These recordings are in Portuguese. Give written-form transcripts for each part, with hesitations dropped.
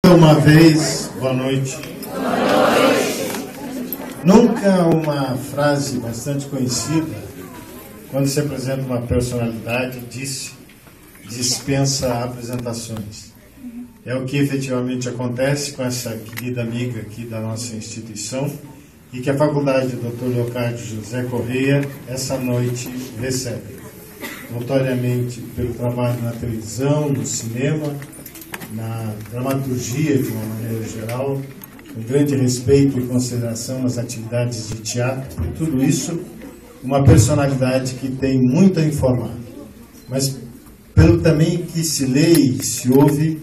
Uma vez, boa noite. Nunca uma frase bastante conhecida, quando se apresenta uma personalidade, dispensa apresentações. É o que efetivamente acontece com essa querida amiga aqui da nossa instituição e que a Faculdade Dr. Leocádio José Correia, essa noite, recebe. Notoriamente pelo trabalho na televisão, no cinema, na dramaturgia de uma maneira geral, com grande respeito e consideração nas atividades de teatro, e tudo isso, uma personalidade que tem muito a informar. Mas pelo também que se lê e se ouve,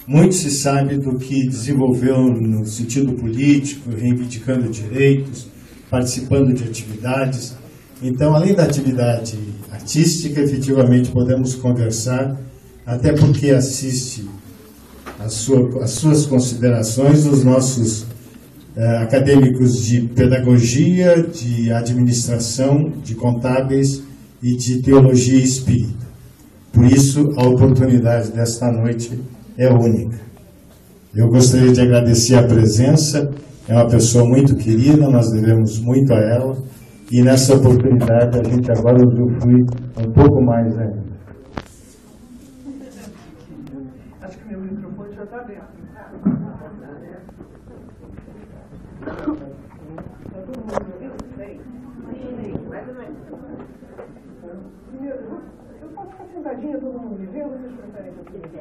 muito se sabe do que desenvolveu no sentido político, reivindicando direitos, participando de atividades. Então, além da atividade artística, efetivamente podemos conversar, até porque assiste as suas considerações os nossos acadêmicos de pedagogia, de administração, de contábeis e de teologia espírita. Por isso, a oportunidade desta noite é única. Eu gostaria de agradecer a presença, é uma pessoa muito querida, nós devemos muito a ela, e nessa oportunidade a gente agora usufrui um pouco mais ainda. Acho que meu microfone já está aberto. Está todo mundo me ouvindo? Bem? Mais ou menos. Primeiro, eu posso ficar sentadinha, todo mundo me vê, ou vocês preferem que eu fique aqui?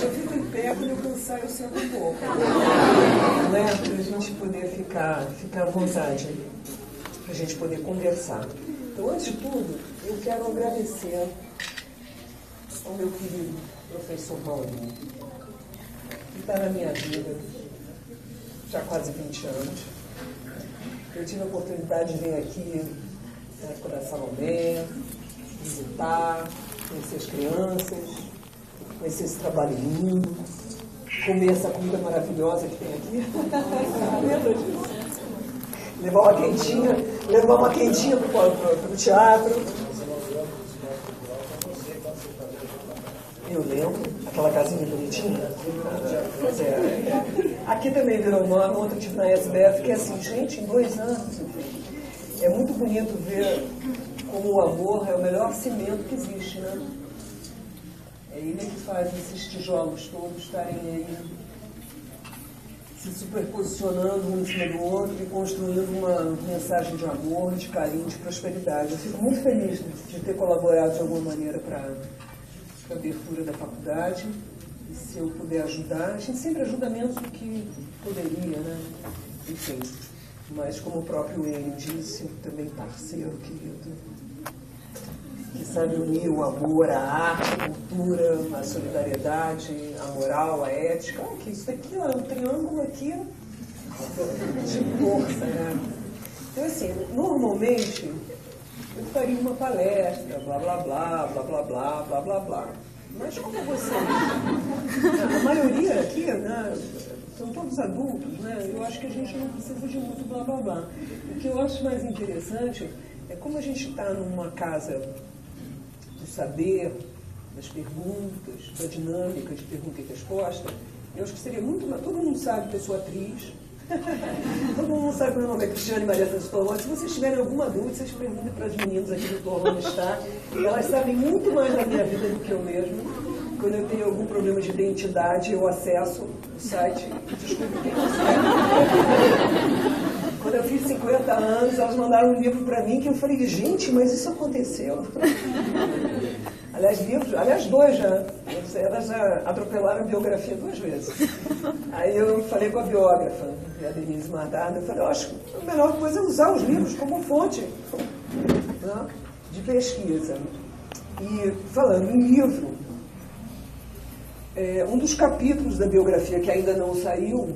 Eu fico em pé, quando eu cansar eu sento um pouco. Né? Para a gente poder ficar à vontade, para a gente poder conversar. Então, antes de tudo, eu quero agradecer ao meu querido professor Maurinho, que está na minha vida já há quase 20 anos. Eu tive a oportunidade de vir aqui na época da Salomé, visitar, conhecer as crianças, conhecer esse trabalho lindo, comer essa comida maravilhosa que tem aqui. Lembra disso? Levar uma quentinha para o teatro. Eu lembro, aquela casinha bonitinha. Pois é. Aqui também virou nome, ontem eu tive na SBF, que é assim, gente, em 2 anos, é muito bonito ver como o amor é o melhor cimento que existe, né? É ele que faz esses tijolos todos estarem aí se superposicionando um em cima do outro e construindo uma mensagem de amor, de carinho, de prosperidade. Eu fico muito feliz de ter colaborado de alguma maneira para a abertura da faculdade. E se eu puder ajudar, a gente sempre ajuda menos do que poderia, né? Enfim, mas como o próprio ele disse, também parceiro querido, que sabe unir o amor, a arte, a cultura, a solidariedade, a moral, a ética. Olha aqui, isso daqui, ó, um triângulo aqui de força, né? Então, assim, normalmente eu faria uma palestra, blá, blá, blá, blá, blá, blá, blá, blá, blá. Mas como vocês, a maioria aqui, né, são todos adultos, né? Eu acho que a gente não precisa de muito blá, blá, blá. O que eu acho mais interessante é como a gente está numa casa do saber, das perguntas, da dinâmica de pergunta e resposta. Eu acho que seria muito mais. Todo mundo sabe que eu sou atriz, todo mundo sabe que meu nome é Cristiane Maria Santos Torlone. Se vocês tiverem alguma dúvida, vocês perguntem para as meninas aqui do Torlone está. Elas sabem muito mais da minha vida do que eu mesmo. Quando eu tenho algum problema de identidade, eu acesso o site e descubro quem eu sou. Quando eu fiz 50 anos, elas mandaram um livro para mim que eu falei, gente, mas isso aconteceu. Aliás, 2 já. Elas já atropelaram a biografia 2 vezes. Aí eu falei com a biógrafa, a Denise Mardado, eu falei, eu acho que a melhor coisa é usar os livros como fonte, né, de pesquisa. E falando em livro, um dos capítulos da biografia que ainda não saiu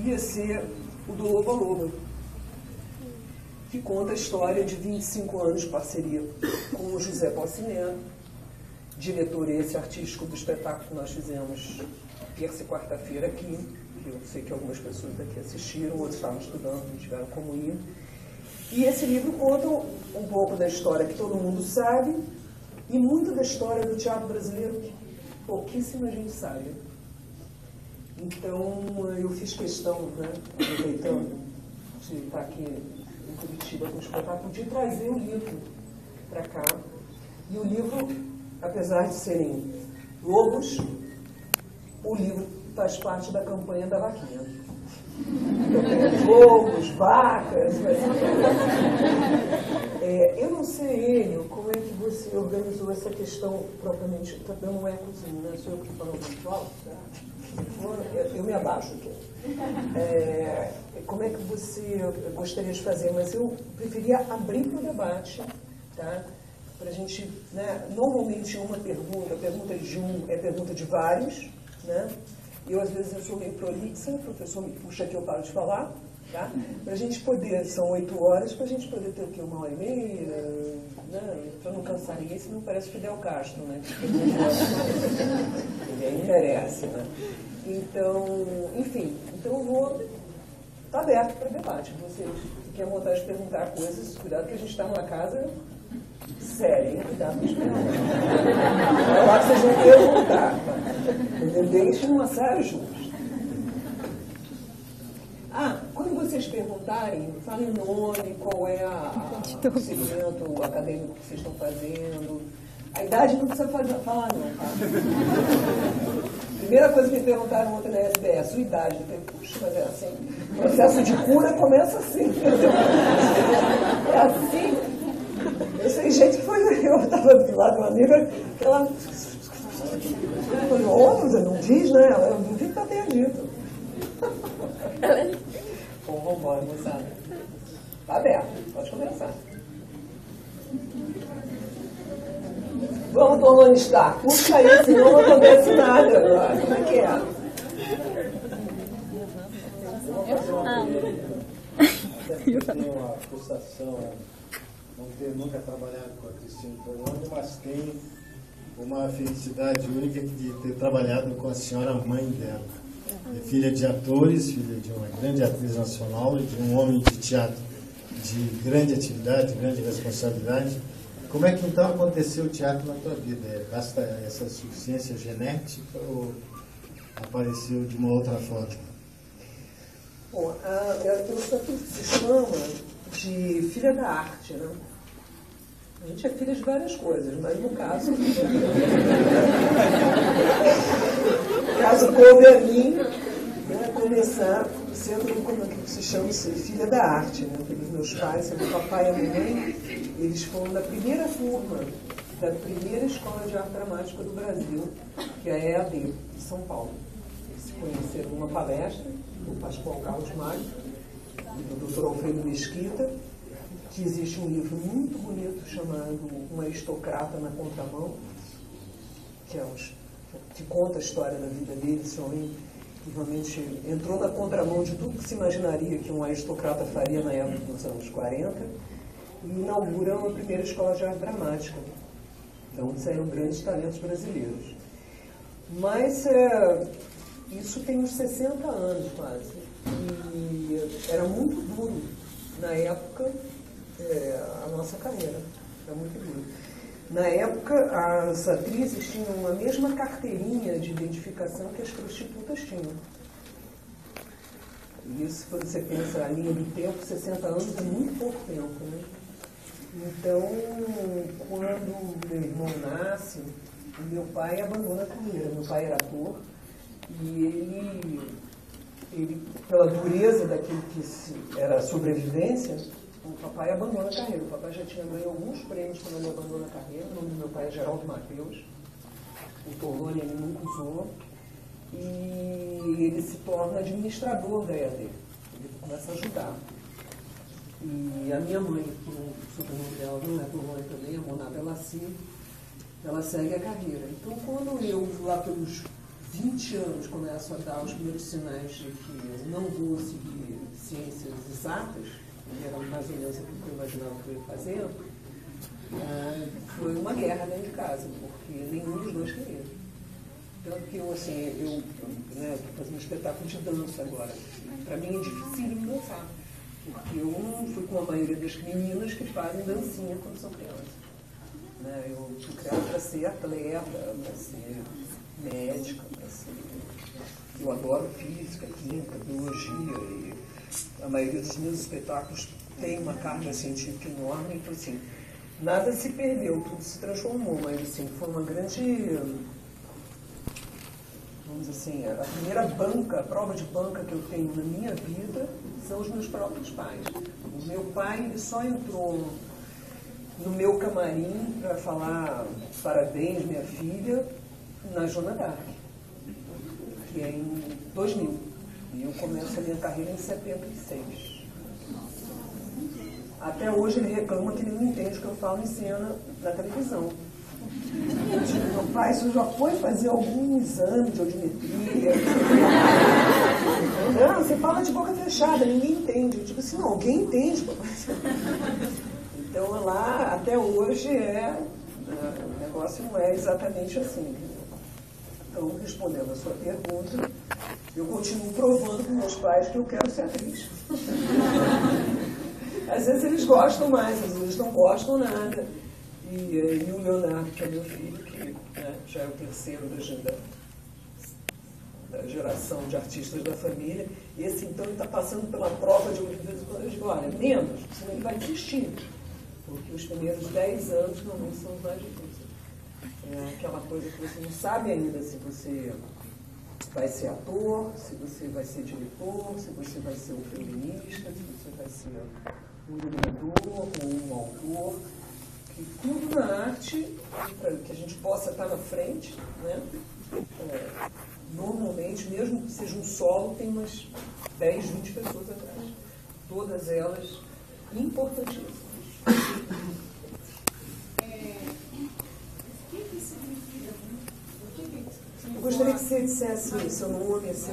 ia ser o do Loba Loba, que conta a história de 25 anos de parceria com o José Pauciné, diretor esse artístico do espetáculo que nós fizemos terça e quarta-feira aqui, que eu sei que algumas pessoas daqui assistiram, outros estavam estudando, não tiveram como ir. E esse livro conta um pouco da história que todo mundo sabe, E muito da história do teatro brasileiro que pouquíssima gente sabe. Então, eu fiz questão, né, aproveitando de estar aqui em Curitiba com o espetáculo, de trazer o livro para cá. E o livro, apesar de serem lobos, o livro faz parte da campanha da vaquinha. Lobos, vacas, eu não sei, Enio, como é que você organizou essa questão propriamente. Está dando um ecozinho, né? Sou eu que estou falando muito alto? Eu me abaixo aqui. Como é que você gostaria de fazer? Mas eu preferia abrir para o debate, tá? Para a gente, né? Normalmente uma pergunta de um é pergunta de vários, né? Às vezes eu sou meio prolixa, o professor me puxa que eu paro de falar, tá? Para a gente poder, são 8 horas, para a gente poder ter o quê? 1h30, né? Para não cansar ninguém, senão parece Fidel Castro, né? Ninguém merece, né? Então, enfim, então eu vou estar aberto para debate. Vocês que querem vontade de perguntar coisas, cuidado que a gente está numa casa séria, hein? Cuidado com os perguntas. Vai lá que vocês vão perguntar, tá? Deixem uma saia juntos. Quando vocês perguntarem, falem o nome, qual é o segmento acadêmico que vocês estão fazendo. A idade não precisa falar não, tá? Primeira coisa que me perguntaram ontem na SBS, sua idade. Eu falei, puxa, mas é assim. O processo de cura começa assim. É assim. Eu sei gente que foi. Eu estava do lado de uma amiga que ela. Eu falei, não diz, né? Ela não diz que está atendido. Bom, vamos embora, moçada. Está aberto, pode começar. Vamos, Tony Stark. Puxa aí, senão não acontece nada agora. Como é que é? Eu tenho uma frustração não ter nunca trabalhado com a Cristina Tornone, mas tenho uma felicidade única de ter trabalhado com a senhora mãe dela. É filha de atores, filha de uma grande atriz nacional e de um homem de teatro de grande atividade, de grande responsabilidade. Como é que então aconteceu o teatro na tua vida? Basta essa suficiência genética ou apareceu de uma outra forma? Bom, eu sou que se chama de filha da arte, né? A gente é filha de várias coisas, mas no caso coube a mim, né, começar sendo como se chama filha da arte, né? Porque meus pais, meu papai e a mamãe, eles foram da primeira turma da primeira escola de arte dramática do Brasil, que é a EAD, de São Paulo. Eles se conheceram numa palestra do Pascoal Carlos Magno e do Dr. Alfredo Mesquita, que existe um livro muito bonito chamado Um Aristocrata na Contramão, que conta a história da vida dele. Esse homem que realmente entrou na contramão de tudo que se imaginaria que um aristocrata faria na época dos anos 40 e inaugura a primeira escola de arte dramática. Então, saíram grandes talentos brasileiros. Mas isso tem uns 60 anos quase. E era muito duro, na época, a nossa carreira. Era muito duro. Na época, as atrizes tinham a mesma carteirinha de identificação que as prostitutas tinham. E isso, quando você pensa a linha do tempo, 60 anos é muito pouco tempo, né? Então, quando meu irmão nasce, o meu pai abandona a carreira. Meu pai era ator e ele pela dureza daquilo que era a sobrevivência, o papai abandona a carreira. O papai já tinha ganho alguns prêmios quando ele abandona a carreira. O nome do meu pai é Geraldo Mateus. O Torlone ele nunca usou. E ele se torna administrador da EAD. Ele começa a ajudar. E a minha mãe, que o sobrenome dela não é Torlone também, é Monada Laci, ela segue a carreira. Então, quando eu, lá pelos 20 anos, começo a dar os primeiros sinais de que não vou seguir ciências exatas, que era mais ou menos aquilo que eu imaginava que eu ia fazer, foi uma guerra dentro de casa, porque nenhum dos dois queria. Tanto que eu estou fazendo um espetáculo de dança agora. Para mim é difícil me dançar, porque eu não fui com a maioria das meninas que fazem dancinha quando são crianças. né? Eu fui criada para ser atleta, para ser médica, para ser... Eu adoro física, química, biologia, e a maioria dos meus espetáculos tem uma carga científica enorme, então assim, nada se perdeu, tudo se transformou, mas assim, foi uma grande, vamos dizer assim, a primeira banca, a prova de banca que eu tenho na minha vida são os meus próprios pais. O meu pai, ele só entrou no meu camarim para falar parabéns, minha filha, na Joana d'Arc, que é em 2000. E eu começo a minha carreira em 76. Até hoje ele reclama que ele não entende o que eu falo em cena na televisão. Meu pai, você já foi fazer algum exame de audiometria? Não, você fala de boca fechada, ninguém entende. Eu digo assim, não, alguém entende, papai. Então lá, até hoje, o negócio não é exatamente assim. Então, respondendo a sua pergunta, eu continuo provando para meus pais que eu quero ser atriz. Às vezes eles gostam mais, às vezes não gostam nada. E o Leonardo, que é meu filho, que né, já é o terceiro da geração de artistas da família, e esse então ele está passando pela prova de vez em quando eu digo, olha, menos, senão ele vai desistir. Porque os primeiros 10 anos normalmente são os mais difíceis. É aquela coisa que você não sabe ainda se você vai ser ator, se você vai ser diretor, se você vai ser um feminista, se você vai ser um iluminador ou um autor. Que tudo na arte, para que a gente possa estar na frente, né? Normalmente, mesmo que seja um solo, tem umas 10, 20 pessoas atrás. Todas elas importantíssimas. Eu gostaria que você dissesse seu nome assim.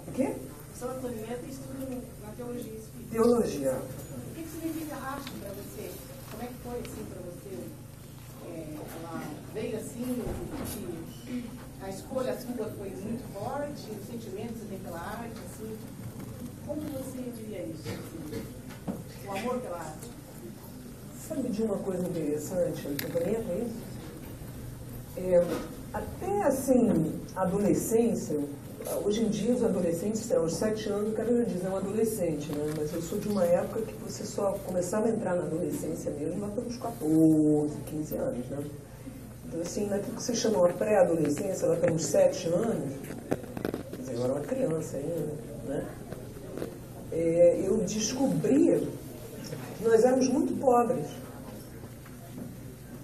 O quê? Sou atleta e estudo na teologia espírita. Teologia. O que significa arte para você? Como é que foi assim para você? Ela veio assim, a escolha sua foi muito forte, o sentimento que você tem pela arte, assim. Como você diria isso? Assim? O amor pela arte? Sabe de uma coisa interessante, eu também é isso? Até assim, a adolescência, hoje em dia os adolescentes, aos 7 anos, o cara já diz, é um adolescente, né? Mas eu sou de uma época que você só começava a entrar na adolescência mesmo lá pelos 14, 15 anos, né? Então, assim, naquilo que vocês chamam a pré-adolescência, lá pelos 7 anos, quer dizer, eu era uma criança ainda, né? Eu descobri que nós éramos muito pobres.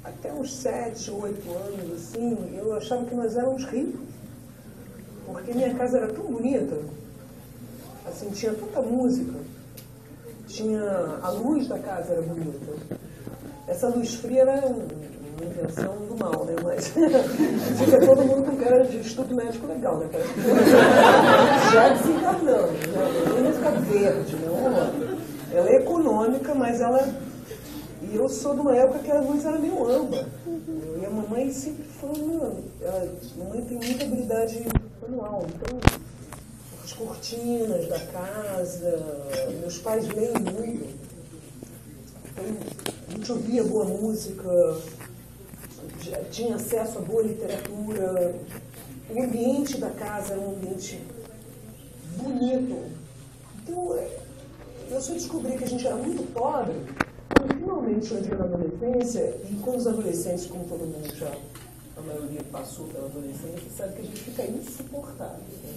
Até uns 7, 8 anos, assim, eu achava que nós éramos ricos. Porque minha casa era tão bonita, assim, tinha tanta música, a luz da casa era bonita. Essa luz fria era uma invenção do mal, né? Mas fica todo mundo com cara de estudo médico legal, né? Já desencarnando, né? Não ia ficar verde, não. Ela é econômica, mas ela... E eu sou de uma época que a luz era meio âmbar. E a mamãe sempre falou, mamãe tem muita habilidade manual. Então, as cortinas da casa, meus pais leem muito. Então, a gente ouvia boa música, tinha acesso a boa literatura. O ambiente da casa era um ambiente bonito. Então, eu só descobri que a gente era muito pobre quando finalmente eu entrei na adolescência, e com os adolescentes, como todo mundo já, a maioria passou pela adolescência, sabe que a gente fica insuportável. Né?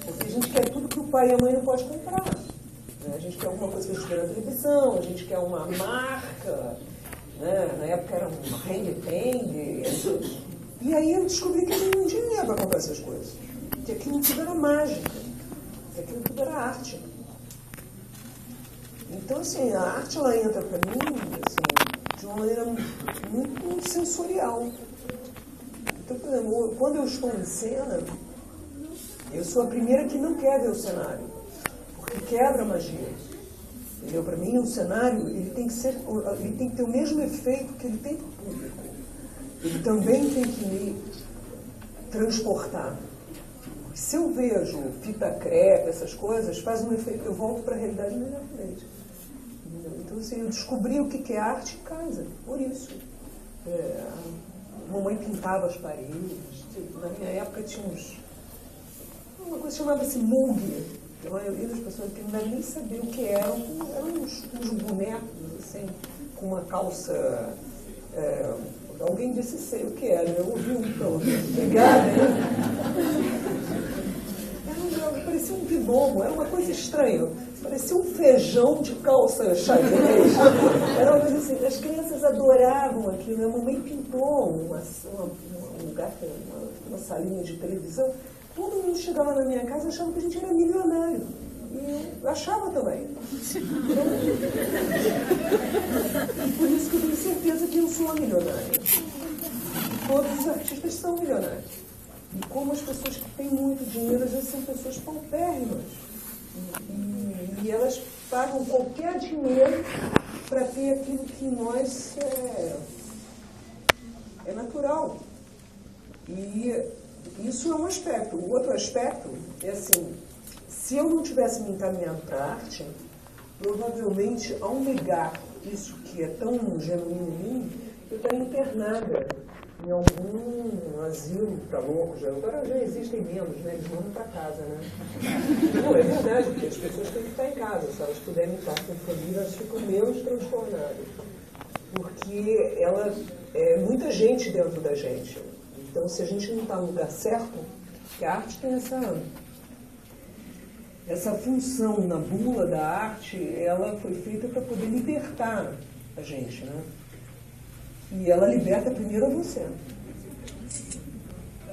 Porque a gente quer tudo que o pai e a mãe não podem comprar. Né? A gente quer alguma coisa que a gente vê na televisão, a gente quer uma marca, né? Na época era uma hang-tang. E aí eu descobri que eu não tinha dinheiro para comprar essas coisas. Que aquilo tudo era mágica, que aquilo tudo era arte. Então, assim, a arte, ela entra para mim, assim, de uma maneira muito sensorial. Então, por exemplo, quando eu estou em cena, eu sou a primeira que não quer ver o cenário, porque quebra a magia. Entendeu? Para mim, o cenário, ele tem que ter o mesmo efeito que ele tem para o público. Ele também tem que me transportar. Se eu vejo fita crepe, essas coisas, faz um efeito, eu volto para a realidade imediatamente. Então, assim, eu descobri o que é arte em casa, por isso. A mamãe pintava as paredes. Na minha época tinha uma coisa que chamava-se Moog. A maioria das pessoas que não devem nem saber o que eram uns bonecos, assim, com uma calça. Alguém disse sei o que era, eu ouvi pelo menos. Obrigada. Parecia um gnomo, era uma coisa estranha. Parecia um feijão de calça xadrez. Era uma coisa assim, as crianças adoravam aquilo. A mamãe pintou um lugar, uma salinha de televisão. Todo mundo chegava na minha casa e achava que a gente era milionário. E eu achava também. Por isso que eu tenho certeza que eu sou uma milionária. Todos os artistas são milionários. E como as pessoas que têm muito dinheiro, às vezes são pessoas paupérrimas. E elas pagam qualquer dinheiro para ter aquilo que em nós é natural. E isso é um aspecto. O outro aspecto é assim, se eu não tivesse me encaminhado para a arte, provavelmente, ao negar isso que é tão genuíno em mim, eu estaria internada em algum asilo para loucos. Agora já existem menos, né? Eles mandam para casa, né? Não, é verdade, porque as pessoas têm que estar em casa. Se elas puderem estar com família, elas ficam menos transtornadas. Porque ela é muita gente dentro da gente. Então, se a gente não está no lugar certo, que a arte tem essa função na bula da arte, ela foi feita para poder libertar a gente, né? E ela liberta primeiro a você.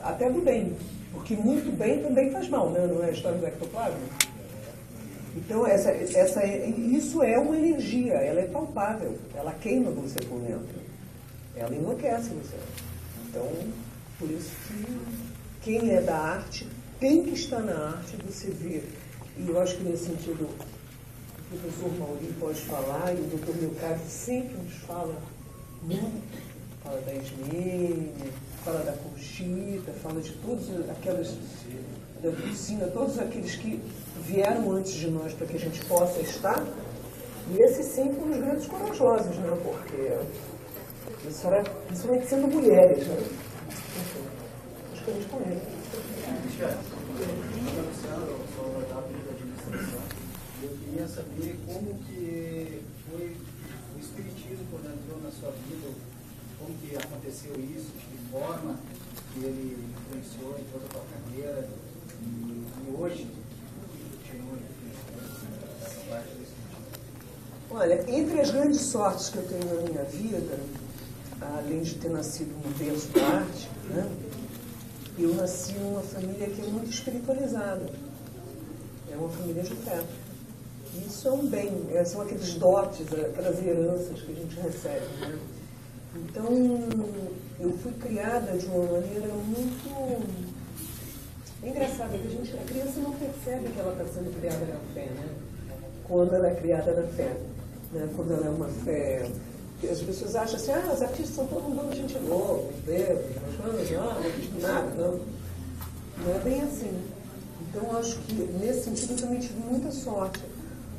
Até do bem. Porque muito bem também faz mal, né? Não é a história do ectoplasma? Então, isso é uma energia, ela é palpável. Ela queima você por dentro. Ela enlouquece você. Então, por isso que quem é da arte tem que estar na arte, você vê. E eu acho que nesse sentido o professor Mauri pode falar, e o doutor Leocádio sempre nos fala muito, fala da Ismênia, fala da Conchita, fala de todas aquelas, da Dulcina, todos aqueles que vieram antes de nós para que a gente possa estar. E esses sim foram os grandes corajosos, né? Porque isso era principalmente sendo mulheres, né? Enfim, acho que a gente conhece. Eu queria saber como que foi o espiritismo quando entrou na sua vida, como que aconteceu isso, de que forma que ele influenciou em toda a sua carreira e hoje continua essa parte do espiritismo. Olha, entre as grandes sortes que eu tenho na minha vida, além de ter nascido no berço da arte, né, eu nasci numa família que é muito espiritualizada. É uma família de fé. Isso é um bem, são aqueles dotes, aquelas heranças que a gente recebe, né? Então, eu fui criada de uma maneira muito... É engraçado, que a criança não percebe que ela está sendo criada na fé, né? Quando ela é criada na fé, né? Quando ela é uma fé... As pessoas acham assim, os artistas são todo mundo gente boa, os dedos, não fiz nada, não. Não é bem assim. Então, eu acho que, nesse sentido, eu também tive muita sorte.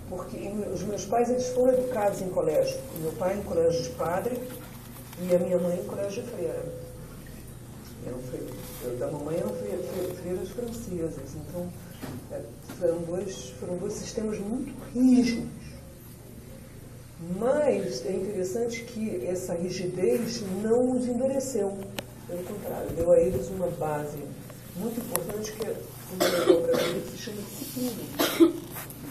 Porque os meus pais, eles foram educados em colégio. Meu pai em colégio de padre e a minha mãe em colégio de freira. Da mamãe eram freiras francesas. Então, foram dois sistemas muito rígidos. Mas é interessante que essa rigidez não os endureceu. Pelo contrário, deu a eles uma base muito importante que, como o brasileiro, se chama disciplina.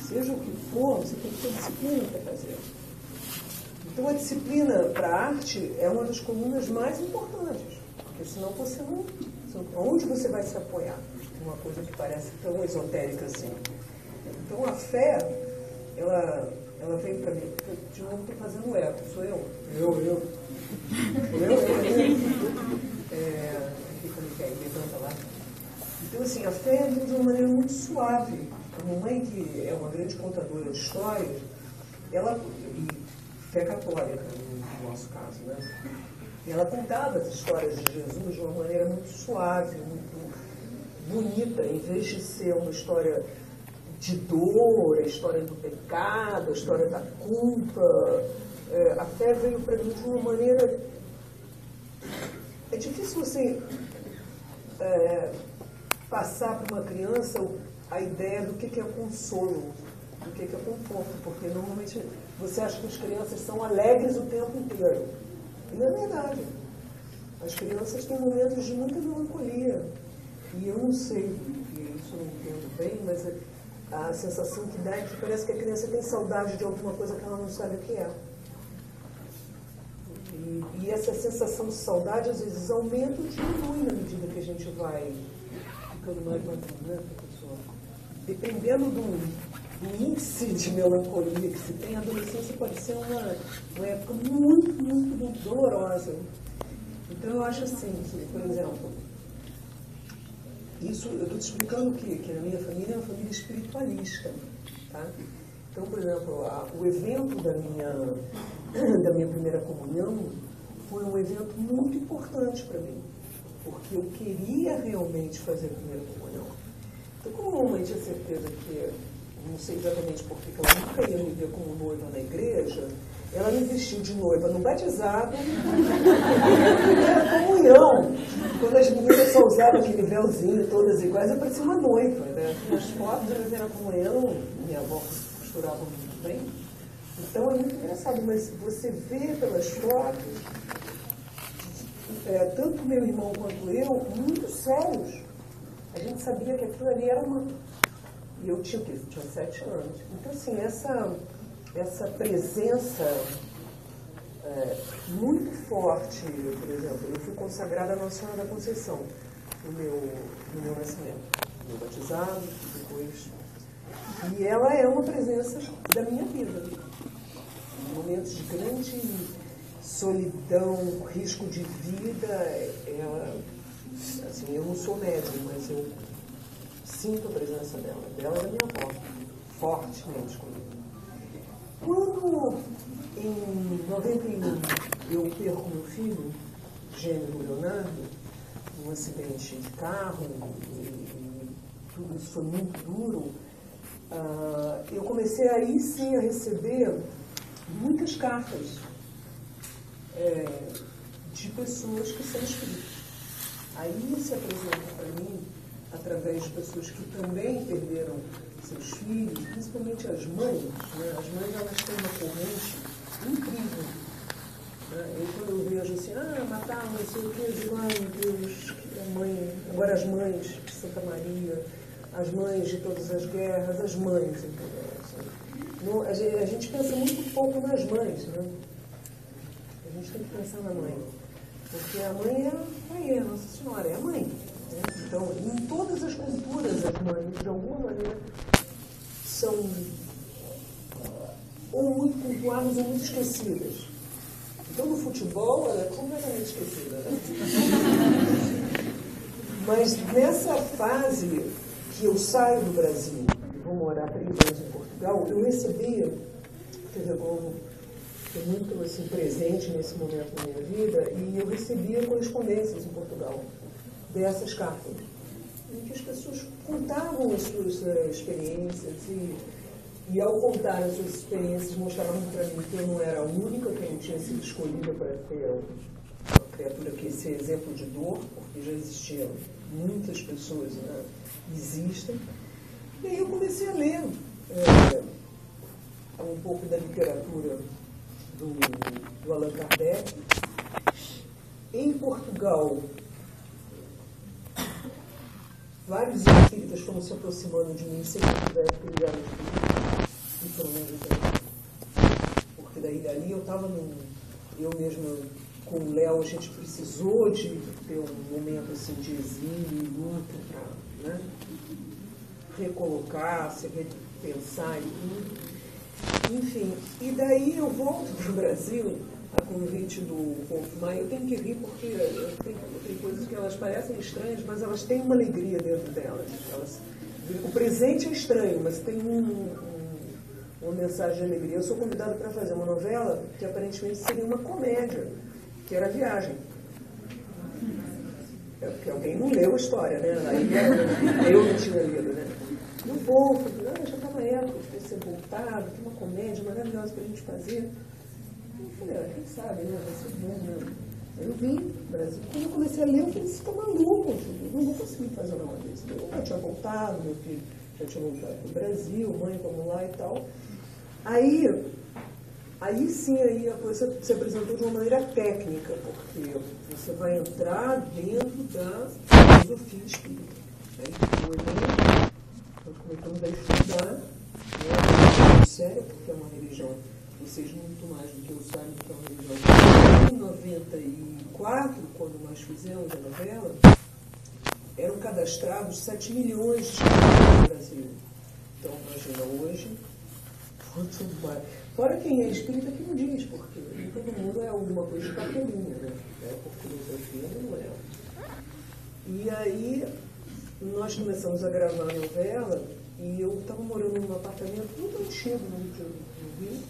Seja o que for, você tem que ter disciplina para fazer. Então, a disciplina para a arte é uma das colunas mais importantes. Porque senão você não... Onde você vai se apoiar? Uma coisa que parece tão esotérica assim. Então, a fé, ela vem para mim. De novo, estou fazendo eco. Sou eu. Eu. Levanta lá. Então, assim, a fé é de uma maneira muito suave. A mamãe, que é uma grande contadora de histórias, e fé católica, no nosso caso, né? Ela contava as histórias de Jesus de uma maneira muito suave, muito bonita, em vez de ser uma história de dor, a história do pecado, a história da culpa. A fé veio para mim de uma maneira... É difícil você passar para uma criança a ideia do que é consolo, do que é conforto, porque normalmente você acha que as crianças são alegres o tempo inteiro. E não é verdade. As crianças têm momentos de muita melancolia. E eu não sei, isso eu não entendo bem, mas a sensação que dá é que parece que a criança tem saudade de alguma coisa que ela não sabe o que é. E essa sensação de saudade, às vezes, aumenta ou diminui na medida que a gente vai ficando mais maduro, né, professor? Dependendo do índice de melancolia que se tem, a adolescência pode ser uma época muito, muito, muito dolorosa. Então, eu acho assim, que, por exemplo, isso, eu estou te explicando que na minha família é uma família espiritualista, tá? Então, por exemplo, o evento da minha primeira comunhão foi um evento muito importante para mim, porque eu queria realmente fazer a primeira comunhão. Então, como a mamãe tinha certeza que, não sei exatamente por que ela nunca ia me ver como noiva na igreja, ela me vestiu de noiva no batizado e na primeira comunhão. Quando as meninas só usavam aquele véuzinho, todas iguais, eu parecia uma noiva, né? Nas fotos da primeira comunhão, minha avó costurava muito bem. Então é muito engraçado, mas você vê pelas fotos, tanto meu irmão quanto eu, muito sérios. A gente sabia que aquilo ali era uma... E eu tinha 7 anos. Então, assim, essa presença muito forte, por exemplo, eu fui consagrada a Nossa Senhora da Conceição no meu nascimento, no meu batizado, depois. E ela é uma presença da minha vida. Em momentos de grande solidão, risco de vida, assim, eu não sou médium, mas eu sinto a presença dela e da minha avó, fortemente comigo. Quando, em 91, eu perco meu filho, gêmeo Leonardo, num acidente de carro, e tudo isso foi muito duro, eu comecei aí sim a receber muitas cartas de pessoas que são espíritas. Aí se apresenta para mim, através de pessoas que também perderam seus filhos, principalmente as mães, né? As mães, elas têm uma corrente incrível. Né? Eu, quando eu vejo assim, mataram, não sei o que, eu digo, meu Deus, a mãe, agora as mães de Santa Maria, as mães de todas as guerras, as mães, entendeu? Assim, a gente pensa muito pouco nas mães, né? A gente tem que pensar na mãe. Porque a mãe é a Nossa Senhora, é a mãe. Né? Então, em todas as culturas, as mães, de alguma maneira, são ou muito cultuadas ou muito esquecidas. Então, no futebol, ela é completamente esquecida. Né? Mas nessa fase que eu saio do Brasil e vou morar 3 anos em Portugal, eu recebi, TV Globo foi muito assim, presente nesse momento da minha vida, e eu recebia correspondências em Portugal dessas cartas, em que as pessoas contavam as suas experiências e ao contar as suas experiências mostravam para mim que eu não era a única, que eu não tinha sido escolhida para ter uma criatura que esse exemplo de dor, porque já existiam muitas pessoas, né, existem. E aí eu comecei a ler um pouco da literatura do Allan Kardec. Em Portugal, vários espíritas foram se aproximando de mim sem que eu tivesse criado espírito, e pelo menos porque dali eu estava eu mesma com o Léo, a gente precisou de ter um momento assim, de exílio e luta para, né, recolocar, se repensar e tudo. Enfim, e daí eu volto para o Brasil, a convite do Wolf Maia. Eu tenho que rir porque tem coisas que elas parecem estranhas, mas elas têm uma alegria dentro delas. O presente é estranho, mas tem uma mensagem de alegria. Eu sou convidada para fazer uma novela que aparentemente seria uma comédia, que era Viagem. Porque alguém não leu a história, né? Aí eu não tinha lido, né? no Wolf, já está na época de ter ser voltado, tem uma comédia maravilhosa para a gente fazer. Eu falei, quem sabe, né? Vai ser bom mesmo. Aí eu vim no Brasil. Quando eu comecei a ler, eu falei, você está maluco, filho. Eu não vou conseguir fazer uma desse. Eu já tinha voltado, meu filho já tinha voltado para o Brasil, mãe, vamos lá e tal. Aí sim, aí a coisa se apresentou de uma maneira técnica, porque você vai entrar dentro da filosofia espírita. Aí, nós começamos a estudar, né, muito sério, porque é uma religião, vocês muito mais do que eu sabem que é uma religião. Em 94, quando nós fizemos a novela, eram cadastrados 7 milhões de espíritas no Brasil. Então, imagina hoje, quanto mais. Fora quem é espírita que não diz, porque todo mundo é alguma coisa de carteirinha, né? É por filosofia, não é. E aí, nós começamos a gravar a novela e eu estava morando num apartamento muito antigo no Rio.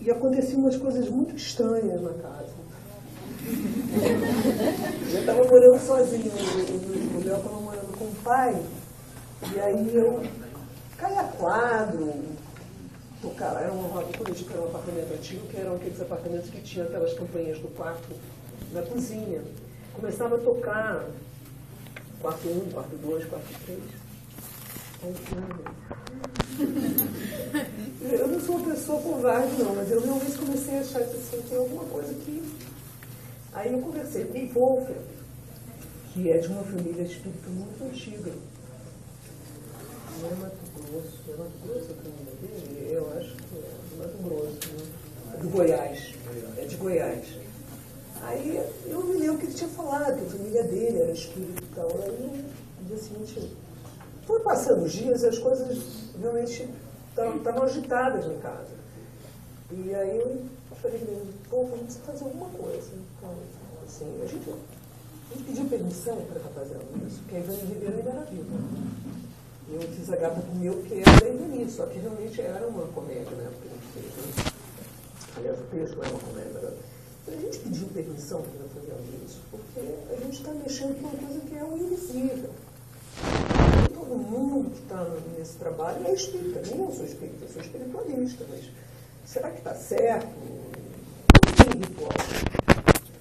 E aconteciam umas coisas muito estranhas na casa. Eu estava morando sozinho, o Léo estava morando com o pai, e aí eu caía quadro, era uma roda política, era um apartamento antigo, que eram aqueles apartamentos que tinham aquelas campanhas do quarto na cozinha. Começava a tocar quarto 1, quarto 2, quarto 3. Eu não sou uma pessoa covarde, não, mas eu realmente comecei a achar que assim, tem alguma coisa que... Aí eu conversei com o Wolf, que é de uma família espírita muito antiga. Não é Mato Grosso a família dele? Eu acho que é de Mato Grosso, né? É do Goiás. É de Goiás. Aí eu me lembro que ele tinha falado que a família dele era espírita e tal. Aí no dia seguinte, foi passando os dias e as coisas realmente estavam agitadas na casa. E aí eu falei para ele, pô, vamos precisa fazer alguma coisa. Então, assim, a gente pediu permissão para estar fazendo isso, porque a Ivani Ribeiro ainda era viva. Eu fiz a Gata Comeu, que era da Ivani, só que realmente era uma comédia, né? Porque, aliás, o texto era uma comédia. A gente pediu permissão para fazer isso, porque a gente está mexendo com uma coisa que é o invisível. Todo mundo que está nesse trabalho é espírita. Nem eu sou espírita, eu sou espiritualista, mas será que está certo? Tudo tem ritual.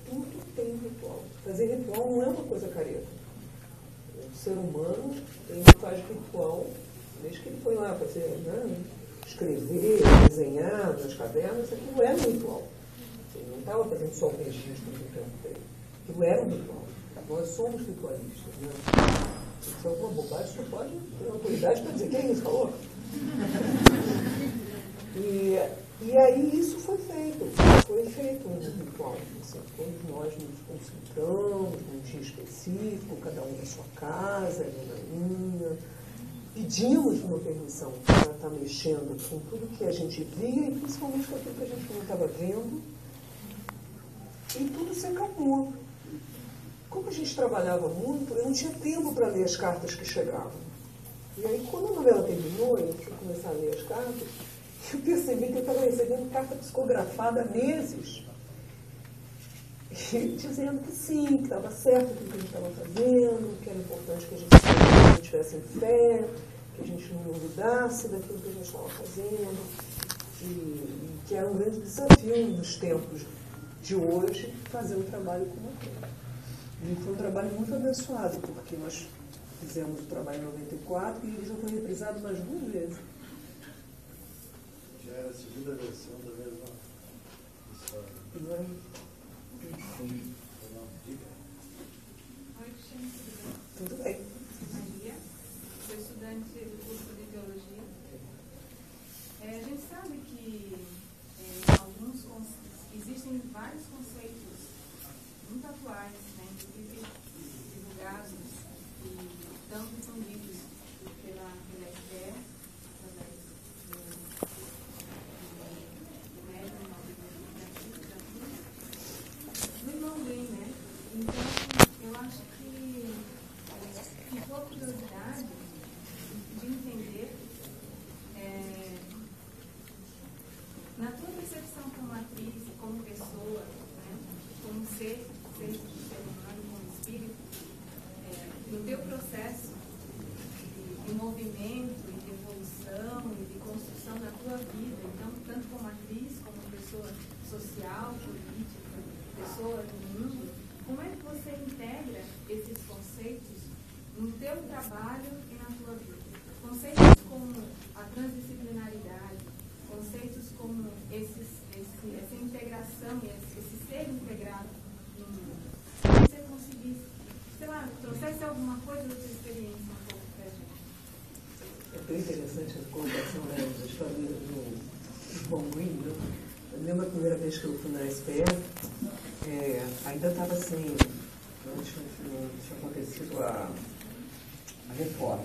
Tudo tem ritual. Fazer ritual não é uma coisa careta. O ser humano, ele faz ritual, desde que ele foi lá fazer, né, escrever, desenhar nas cavernas, aquilo era um ritual. Ele não estava fazendo só o registro do tempo dele. Aquilo era um ritual. Nós somos ritualistas. Né? Se é alguma bobagem, você pode ter autoridade para dizer quem isso falou. E aí isso foi feito um ritual. Assim, todos nós nos concentramos num dia específico, cada um na sua casa, eu na minha. Pedimos uma permissão para estar mexendo com tudo que a gente via e principalmente com aquilo que a gente não estava vendo. E tudo se acalmou. Como a gente trabalhava muito, eu não tinha tempo para ler as cartas que chegavam. E aí, quando a novela terminou, eu fui começar a ler as cartas, eu percebi que eu estava recebendo carta psicografada há meses, dizendo que sim, que estava certo aquilo que a gente estava fazendo, que era importante que a gente tivesse fé, que a gente não duvidasse daquilo que a gente estava fazendo, e que era um grande desafio nos tempos de hoje fazer um trabalho como aquele. E foi um trabalho muito abençoado, porque nós fizemos o trabalho em 94 e ele já foi reprisado mais 2 vezes. Já era a segunda versão da mesma história. Não é? Tudo bem. Maria, sou estudante do curso de Biologia. A gente sabe que existem vários conceitos muito atuais, né, inclusive divulgados e tão difundidos pela Esther, através do médium, do irmão bem, né? Então, eu acho que ficou a curiosidade de entender pessoas no mundo, como é que você integra esses conceitos no teu trabalho e na tua vida? Conceitos como a transdisciplinaridade, conceitos como essa integração, esse ser integrado no mundo. Se você conseguisse, sei lá, trouxesse alguma coisa da sua experiência um pouco pra gente. É tão interessante a colocação da história do Von Green, né? Eu lembro a primeira vez que eu fui na SPE, ainda estava assim, não tinha acontecido a reforma.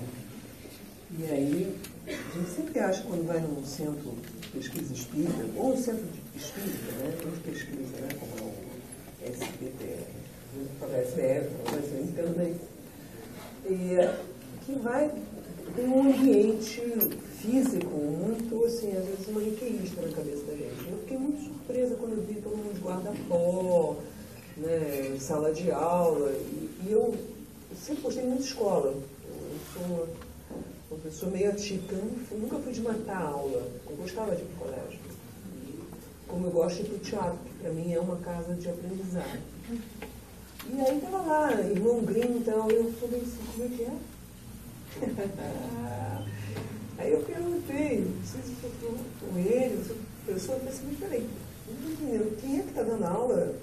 E aí, a gente sempre acha que quando vai num centro de pesquisa espírita, ou um centro de espírita, né, de pesquisa, né, como é o SBT, para a SBF, eu entendo bem, que vai ter um ambiente físico muito, assim, às vezes maniqueísta na cabeça da gente. Eu fiquei muito surpresa quando eu vi todo mundo de guarda-pó, né, sala de aula, e eu sempre gostei muito de escola. Eu sou uma pessoa meio atípica, eu nunca fui de matar aula, eu gostava de ir para o colégio. Como eu gosto de ir para o teatro, que para mim é uma casa de aprendizado. E aí estava lá, irmão Green e tal, eu falei assim, como é que é? Aí eu perguntei, não sei se foi com ele, se a pessoa pensou muito diferente. Quem é que está dando aula? Eu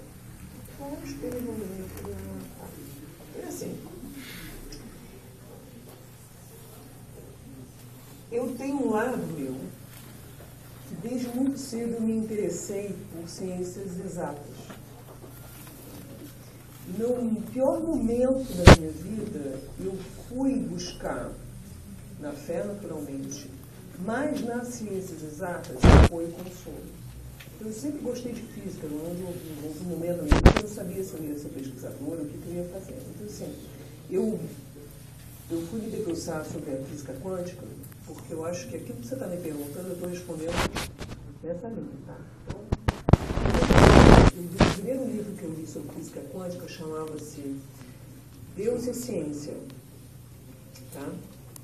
falei, acho que ele não é assim. Eu tenho um lado meu, que desde muito cedo me interessei por ciências exatas. No pior momento da minha vida, eu fui buscar, na fé naturalmente, mas nas ciências exatas, apoio e consolo. Eu sempre gostei de física, onde houve um momento na minha vida que eu não sabia se eu ia ser pesquisadora, o que eu ia fazer. Então, assim, eu fui me debruçar sobre a física quântica, porque eu acho que aquilo que você está me perguntando, eu estou respondendo nessa linha, tá? Então, o primeiro livro que eu li sobre física quântica chamava-se Deus e Ciência, tá?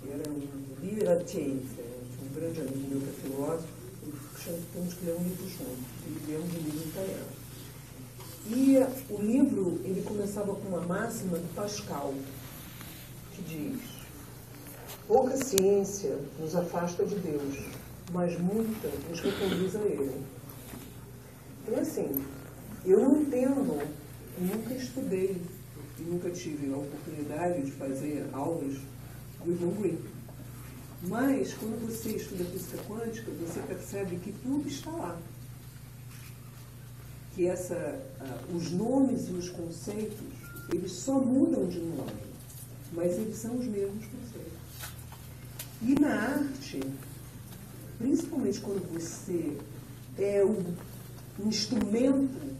Era um Liratier, um grande amigo meu que é filósofo, e temos que ler um livro junto, e lemos um livro italiano. E o livro, ele começava com uma máxima do Pascal, que diz: pouca ciência nos afasta de Deus, mas muita nos reconduz a Ele. Então, assim, eu não entendo, nunca estudei, e nunca tive a oportunidade de fazer aulas do Von Green. Mas, quando você estuda física quântica, você percebe que tudo está lá. Que os nomes e os conceitos, eles só mudam de nome, mas eles são os mesmos conceitos. E na arte, principalmente quando você é um instrumento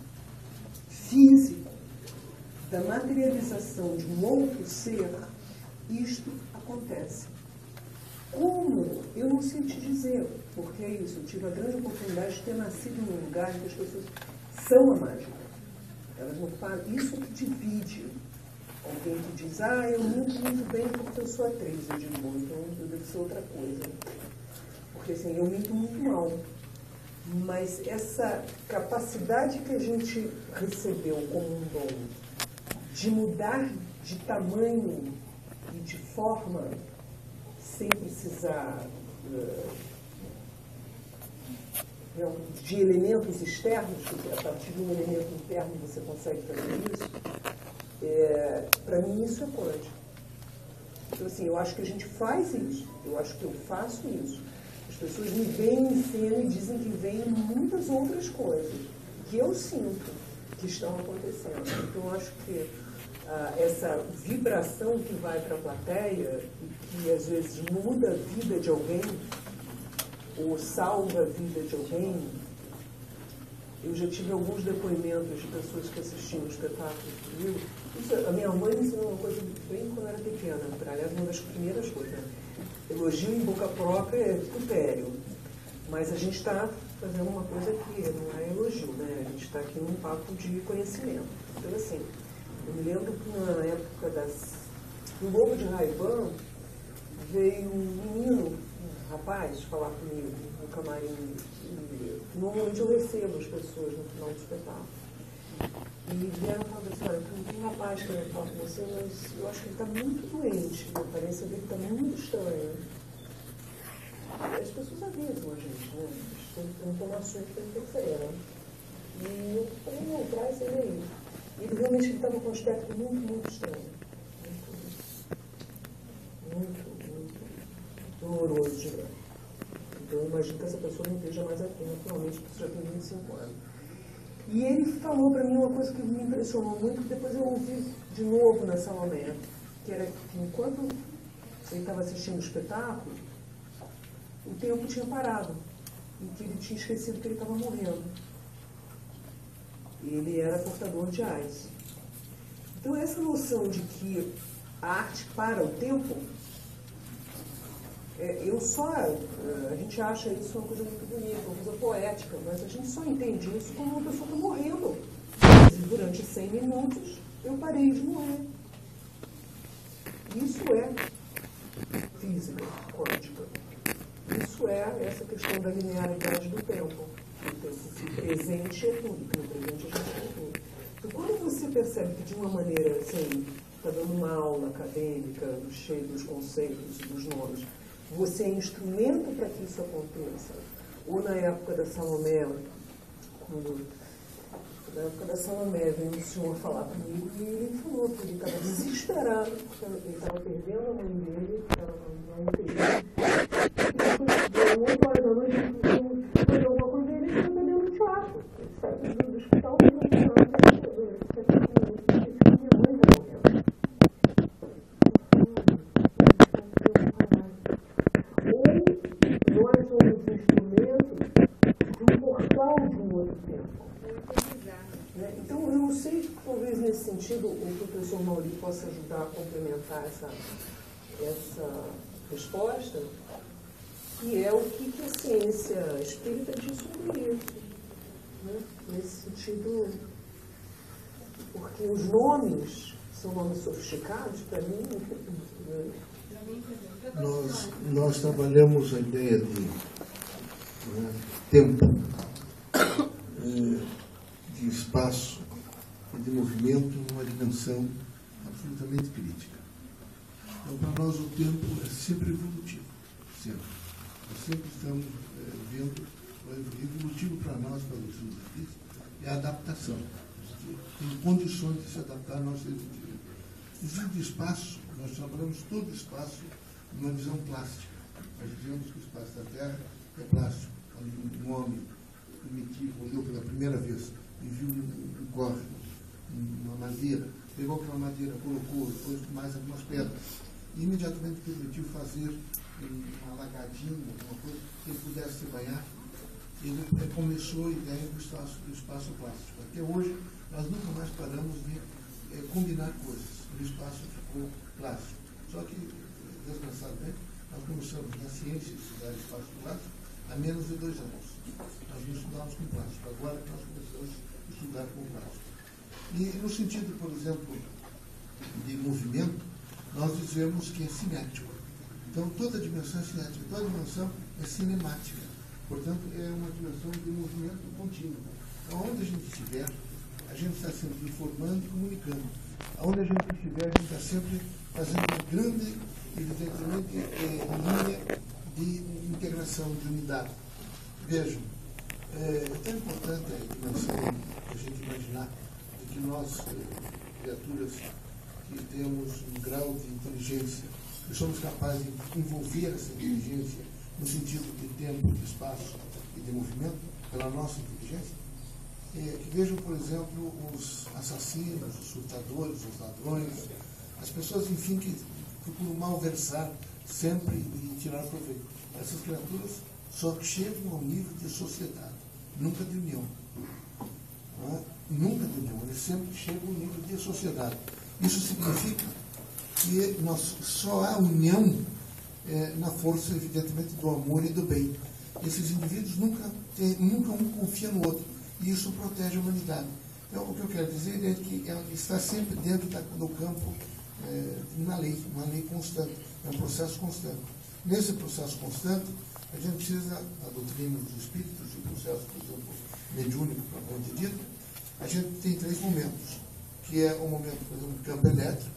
físico da materialização de um outro ser, isto acontece. Como? Eu não sei te dizer, porque é isso, eu tive a grande oportunidade de ter nascido num lugar em que as pessoas são a mágica. Elas não falam, isso que divide. Alguém que diz, eu minto bem porque eu sou atriz. Eu digo, bom, então eu devo ser outra coisa. Porque assim, eu minto muito mal. Mas essa capacidade que a gente recebeu como um dom de mudar de tamanho e de forma sem precisar de elementos externos, porque a partir de um elemento interno você consegue fazer isso, para mim isso é quântico. Então, assim, eu acho que a gente faz isso, eu acho que eu faço isso. As pessoas me veem em cena e dizem que veem muitas outras coisas que eu sinto que estão acontecendo. Então, eu acho que essa vibração que vai para a plateia e que às vezes muda a vida de alguém ou salva a vida de alguém. Eu já tive alguns depoimentos de pessoas que assistiam o espetáculo comigo. A minha mãe ensinou uma coisa bem quando eu era pequena, aliás, uma das primeiras coisas. Né? Elogio em boca própria é vitupério, mas a gente está fazendo uma coisa que não é elogio, né? A gente está aqui num papo de conhecimento. Então, assim, eu me lembro que na época do Lobo de Ray-Ban, veio um menino, um rapaz, falar comigo no camarim. Normalmente eu recebo as pessoas no final do espetáculo. E vieram falando assim, olha, tem um rapaz que eu falo com você, mas eu acho que ele está muito doente, a aparência dele está muito estranha. As pessoas avisam a gente, né? Tem informações que interferem. E eu falei, não, traz ele aí. E ele realmente estava com um aspecto muito estranho. Muito doloroso de ver. Então eu imagino que essa pessoa não esteja mais aqui, naturalmente, porque já tem 25 anos. E ele falou para mim uma coisa que me impressionou muito, que depois eu ouvi de novo na Salomé, que era que enquanto ele estava assistindo o espetáculo, o tempo tinha parado, e que ele tinha esquecido que ele estava morrendo. E ele era portador de AIDS. Então essa noção de que a arte para o tempo, a gente acha isso uma coisa muito bonita, uma coisa poética, mas a gente só entende isso quando uma pessoa está morrendo. E durante 100 minutos eu parei de morrer. Isso é física quântica. Isso é essa questão da linearidade do tempo. O tempo presente é tudo, que no presente a gente é tudo. Então, quando você percebe que de uma maneira, assim, está dando uma aula acadêmica, cheio dos conceitos, dos nomes, você é instrumento para que isso aconteça. Ou na época da Salomé, veio um senhor falar comigo e ele falou que ele estava desesperado, porque ele estava perdendo a mãe dele, estava na UTI. E depois, 8 horas da noite, ele fazer alguma coisa e ele estava bebendo teatro. Ele saiu do hospital e não tinha nada. Minha mãe está morrendo. Ou nós somos instrumentos de um portal de um outro tempo. Então, eu não sei se talvez nesse sentido o professor Mauri possa ajudar a complementar essa resposta, que é o que a ciência espírita diz sobre isso. Né? Nesse sentido, porque os nomes são nomes sofisticados, para mim. Nós trabalhamos a ideia de tempo, de espaço e de movimento numa dimensão absolutamente crítica. Então, para nós, o tempo é sempre evolutivo. Sempre. Nós sempre estamos vendo o evolutivo para nós, para os filósofos, é a adaptação. Tem condições de se adaptar à nossa evolução. Dizendo de espaço, nós trabalhamos todo o espaço numa visão plástica. Nós dizemos que o espaço da Terra é plástico. Quando um homem primitivo olhou pela primeira vez e viu um córrego, uma madeira, pegou aquela madeira, colocou, depois mais algumas pedras, e imediatamente permitiu fazer uma lagadinha, alguma coisa, que ele pudesse se banhar. Ele começou a ideia do espaço plástico. Até hoje, nós nunca mais paramos de combinar coisas. O espaço ficou plástico. Só que, desgraçadamente, nós começamos na ciência a estudar espaço plástico há menos de 2 anos. Nós não estudávamos com plástico. Agora que nós começamos a estudar com plástico. E no sentido, por exemplo, de movimento, nós dizemos que é cinético. Então, toda dimensão é cinética, toda dimensão é cinemática. Portanto, é uma dimensão de movimento contínuo. Então, onde a gente estiver, a gente está sempre informando e comunicando. Onde a gente estiver, a gente está sempre fazendo uma grande, evidentemente, linha de integração, de unidade. Vejam, é tão importante a dimensão que a gente imaginar de que nós, criaturas que temos um grau de inteligência, que somos capazes de envolver essa inteligência no sentido de tempo, de espaço e de movimento, pela nossa inteligência, que vejam, por exemplo, os assassinos, os furtadores, os ladrões, as pessoas, enfim, que procuram malversar sempre e tirar proveito. Essas criaturas só chegam ao nível de sociedade, nunca de união. Nunca de união, eles sempre chegam ao nível de sociedade. Isso significa que só há união na força, evidentemente, do amor e do bem. Esses indivíduos nunca um confia no outro, e isso protege a humanidade. Então, o que eu quero dizer é que ela está sempre dentro do campo de uma lei constante, é um processo constante. Nesse processo constante, a gente precisa da doutrina dos espíritos, do processo, por exemplo, mediúnico, propriamente dito, a gente tem 3 momentos, que é o momento, por exemplo, do campo elétrico,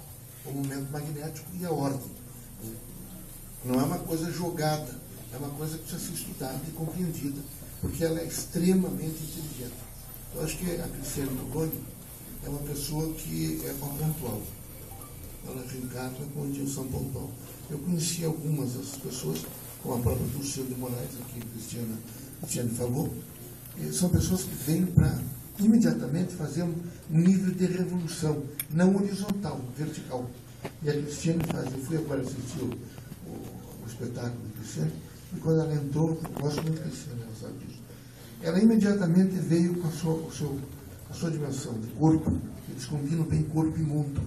o momento magnético e a ordem. Não é uma coisa jogada, é uma coisa que precisa ser estudada e compreendida, porque ela é extremamente inteligente. Eu acho que a Cristiane Togoni é uma pessoa que é uma pontual. Ela reencarna com a intenção pontual. Eu conheci algumas dessas pessoas, como a própria Dulce de Moraes, aqui a Cristiane falou, e são pessoas que vêm para imediatamente fazer um nível de revolução, não horizontal, vertical. E a Cristiane faz, eu fui agora assistir o espetáculo de Cristiane, e quando ela entrou, eu gosto muito de Cristiane, ela sabe disso. Ela imediatamente veio com a sua dimensão de corpo, eles combinam bem corpo e mundo.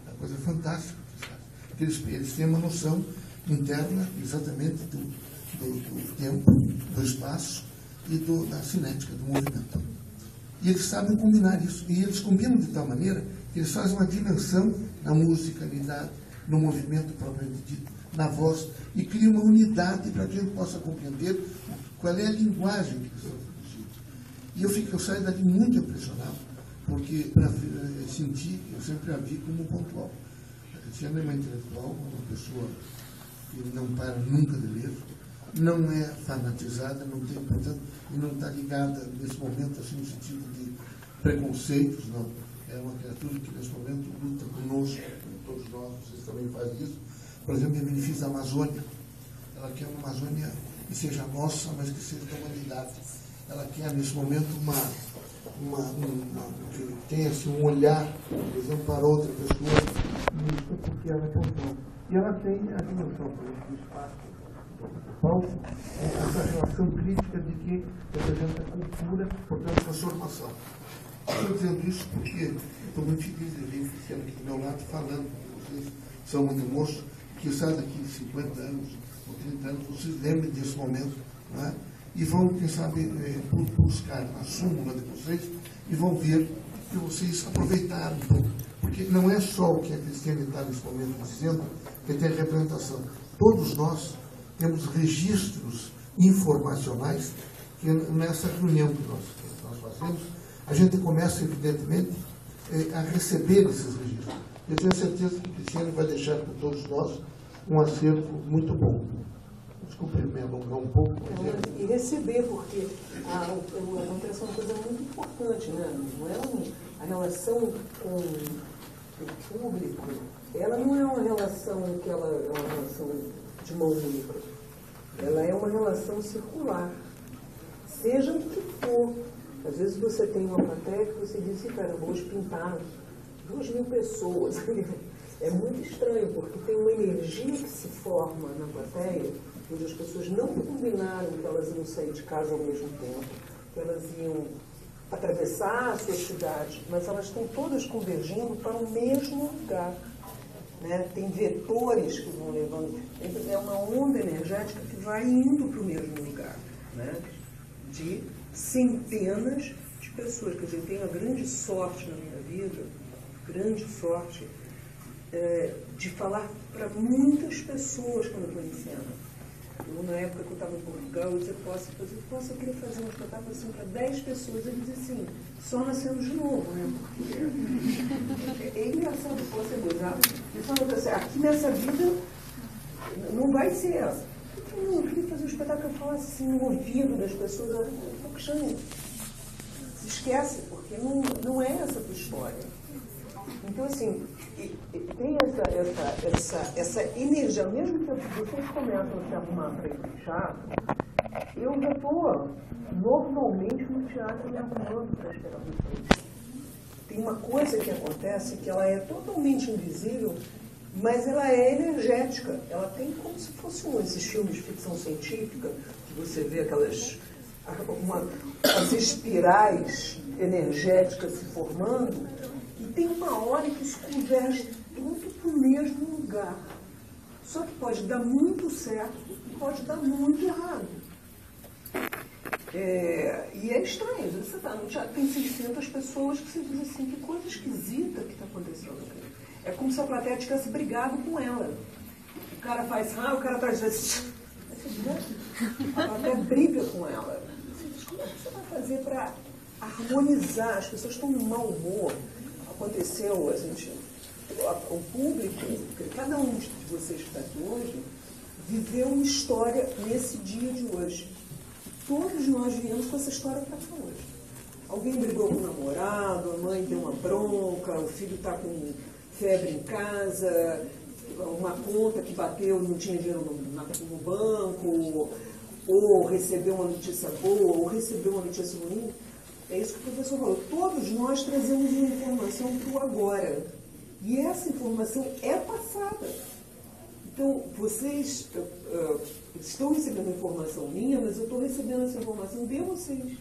É uma coisa fantástica que eles fazem. Porque eles têm uma noção interna exatamente do tempo, do espaço e da cinética, do movimento. E eles sabem combinar isso. E eles combinam de tal maneira que eles fazem uma dimensão na musicalidade, no movimento propriamente dito, na voz, e criam uma unidade para que a gente possa compreender qual é a linguagem que eles estão produzindo. E eu saio daqui muito impressionado, porque para sentir, eu sempre a vi como pontual. A Cristiane é uma intelectual, uma pessoa que não para nunca de ler, não é fanatizada, não tem, portanto, e não está ligada nesse momento assim, no sentido de preconceitos, não. É uma criatura que nesse momento luta conosco, com todos nós, vocês também fazem isso. Por exemplo, em benefício da Amazônia, ela quer uma Amazônia que seja nossa, mas que seja da humanidade. Ela quer nesse momento que tenha assim, um olhar, por exemplo, para outra pessoa, porque ela é pontual. E ela tem a dimensão, por exemplo, do espaço, do palco, essa relação crítica de que representa cultura, portanto, transformação. Estou dizendo isso porque estou muito feliz de ver Cristiane aqui do meu lado falando, vocês são muito moços, que saem daqui 50 anos ou 30 anos, vocês lembrem desse momento, não é? E vão, quem sabe, buscar a súmula de vocês e vão ver que vocês aproveitaram um pouco. Porque não é só o que a Cristiane está nesse momento dizendo que tem representação. Todos nós temos registros informacionais que nessa reunião que nós fazemos, a gente começa, evidentemente, a receber esses registros. Eu tenho certeza que a Cristiane vai deixar para todos nós um acervo muito bom. Desculpe me alongar um pouco. E receber, porque acontece uma coisa muito importante, né? Não é a relação com o público, ela não é uma relação que ela é uma relação de mão única. Ela é uma relação circular. Seja o que for. Às vezes você tem uma plateia que você diz, cara, hoje pintaram 2.000 pessoas. É muito estranho, porque tem uma energia que se forma na plateia, onde as pessoas não combinaram que elas iam sair de casa ao mesmo tempo, que elas iam atravessar a sua cidade, mas elas estão todas convergindo para o mesmo lugar. Né? Tem vetores que vão levando. É uma onda energética que vai indo para o mesmo lugar. Né? De centenas de pessoas. Quer dizer, eu tenho a grande sorte na minha vida, grande sorte, de falar para muitas pessoas quando eu estou em cena. Na época que eu estava em Portugal, eu dizia, eu queria fazer um espetáculo assim para 10 pessoas. Ele dizia assim, só nascendo de novo, né? Porque é engraçado, você gozar. Ele falou assim, aqui nessa vida não vai ser essa. Eu queria fazer um espetáculo que eu falasse assim no ouvido das pessoas. Se esquece, porque não é essa a tua história. Então, assim, tem essa energia, mesmo que vocês começam a se arrumar para ir para o teatro, eu já estou normalmente no teatro me arrumando para esperar vocês. Tem uma coisa que acontece que ela é totalmente invisível, mas ela é energética. Ela tem como se fosse esses filmes de ficção científica, que você vê as espirais energéticas se formando. E tem uma hora que isso converge tudo para o mesmo lugar. Só que pode dar muito certo e pode dar muito errado. E é estranho. Às vezes você está no teatro, tem 600 pessoas que você diz assim, que coisa esquisita que está acontecendo aqui. É como se a plateia tivesse brigado com ela. O cara faz, o cara traz assim. A plateia briga com ela. Você diz, como é que você vai fazer para harmonizar, as pessoas estão em mau humor. Aconteceu, o público, cada um de vocês que está aqui hoje, viveu uma história nesse dia de hoje. Todos nós viemos com essa história para cá hoje. Alguém brigou com o namorado, a mãe deu uma bronca, o filho está com febre em casa, uma conta que bateu, não tinha dinheiro no banco, ou recebeu uma notícia boa, ou recebeu uma notícia ruim. É isso que o professor falou. Todos nós trazemos uma informação para o agora. E essa informação é passada. Então, vocês estão recebendo informação minha, mas eu estou recebendo essa informação de vocês.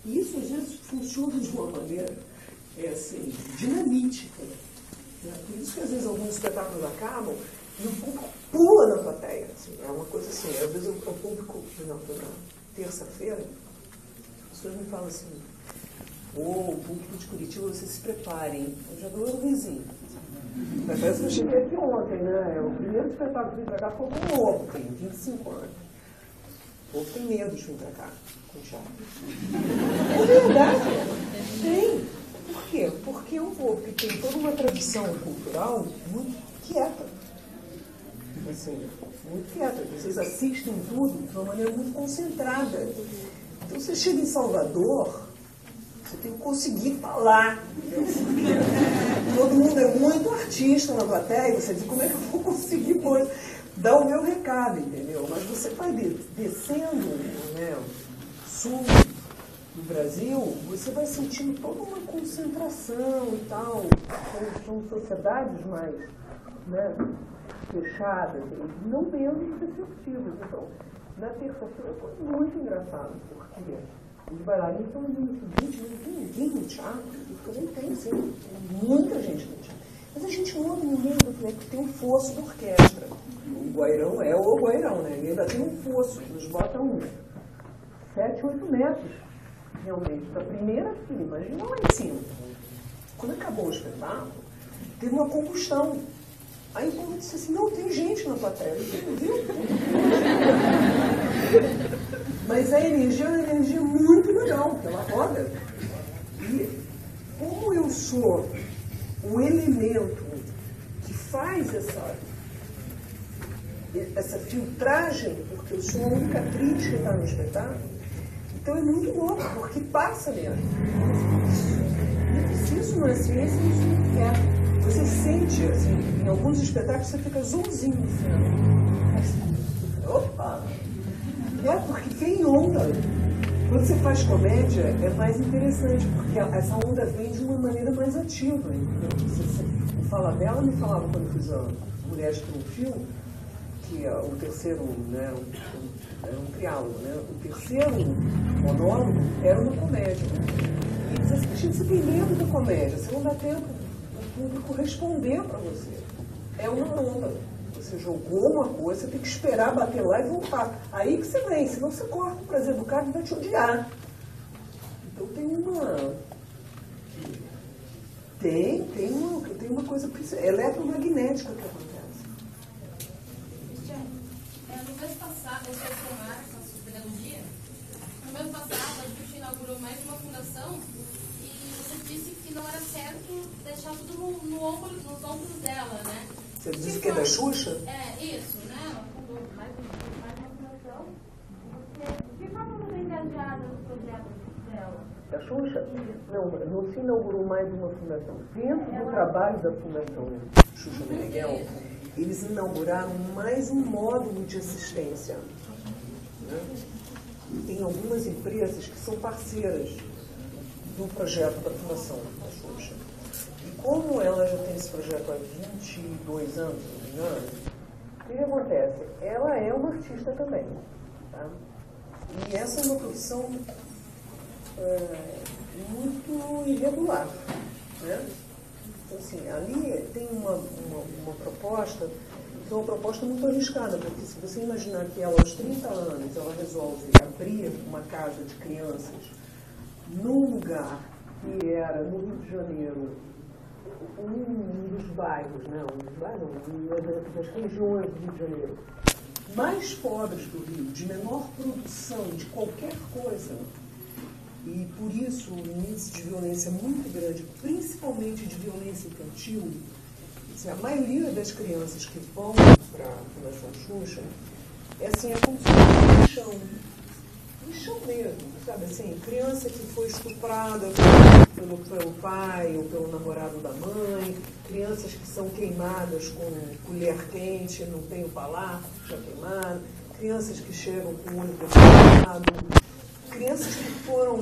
E isso, às vezes, funciona de uma maneira dinamítica. Né? Por isso que, às vezes, alguns espetáculos acabam e o público pula na plateia. Assim, é uma coisa assim. Às vezes, o público, na terça-feira, as pessoas me falam assim: o público de Curitiba, vocês se preparem. Eu já dou um risinho. Parece que eu cheguei aqui ontem, né? O primeiro espetáculo que vim pra cá foi com o Lobo, tem 25 anos. O povo tem medo de vir pra cá, com o teatro. É verdade, tem. Por quê? Porque é um povo que tem toda uma tradição cultural muito quieta. Assim, muito quieta. Vocês assistem tudo de uma maneira muito concentrada. Então, você chega em Salvador, você tem que conseguir falar. Todo mundo é muito artista na plateia, você diz, como é que eu vou conseguir dar o meu recado, entendeu? Mas você vai descendo, né, sul do Brasil, você vai sentindo toda uma concentração e tal. São sociedades mais, né, fechadas, não menos receptivas. Então, na terça-feira foi muito engraçado, porque os bailarinos estão dizendo o seguinte: não tem ninguém no teatro, porque não tem, sim, tem muita gente no teatro. Mas a gente anda no meio do que tem um fosso da orquestra. O Guairão é o Guairão, né? E ainda tem um fosso, nos botam 7, 8 metros, realmente, da primeira fila. Imagina lá em cima. Quando acabou o espetáculo, teve uma combustão. Aí o povo disse assim: não, tem gente na plateia. Eu viu? Mas a energia é uma energia muito legal, porque ela roda. E como eu sou o elemento que faz essa filtragem, porque eu sou a única atriz que está no espetáculo, então é muito louco, porque passa mesmo. Se isso não é ciência, isso não é. Você sente, assim, em alguns espetáculos você fica azulzinho no final. Opa! É porque tem onda. Quando você faz comédia, é mais interessante, porque essa onda vem de uma maneira mais ativa. Entendeu? O Fala Dela me falava quando eu fiz a Mulheres por um Fio, que o terceiro, né, era um triálogo, né? O terceiro monólogo era uma comédia. Né? E eles assim: você tem medo da comédia, você não dá tempo o público responder para você. É uma onda. Você jogou uma coisa, você tem que esperar bater lá e voltar. Aí que você vem, senão você corta o prazer do cara e vai te odiar. Então tem uma coisa eletromagnética que acontece. No mês passado, eu sou formada com a pedagogia. No mês passado, a gente inaugurou mais uma fundação e você disse que não era certo deixar tudo nos ombros dela, né? Você disse que é da Xuxa? É, isso, né? Ela fundou mais uma fundação. De forma muito engajada no projeto dela. Da Xuxa? Não, não se inaugurou mais uma fundação. Dentro do trabalho da Fundação Xuxa Meneghel, eles inauguraram mais um módulo de assistência. Né? Tem algumas empresas que são parceiras do projeto da Fundação da Xuxa. E como ela já tem esse projeto há 22 anos, se não me engano, o que acontece? Ela é uma artista também. Tá? E essa é uma profissão muito irregular. Né? Então, assim, ali tem uma proposta, que é uma proposta muito arriscada, porque se você imaginar que ela, aos 30 anos, ela resolve abrir uma casa de crianças num lugar que era, no Rio de Janeiro, um dos bairros, uma das regiões do Rio de Janeiro mais pobres do Rio, de menor produção de qualquer coisa, E por isso o índice de violência é muito grande, principalmente de violência infantil. Assim, a maioria das crianças que vão para a Fundação Xuxa é como se fosse no chão mesmo, sabe assim, criança que foi estuprada pelo pai ou pelo namorado da mãe, crianças que são queimadas com colher quente, não tem o palato, já queimado, crianças que chegam com o olho perfurado, crianças que foram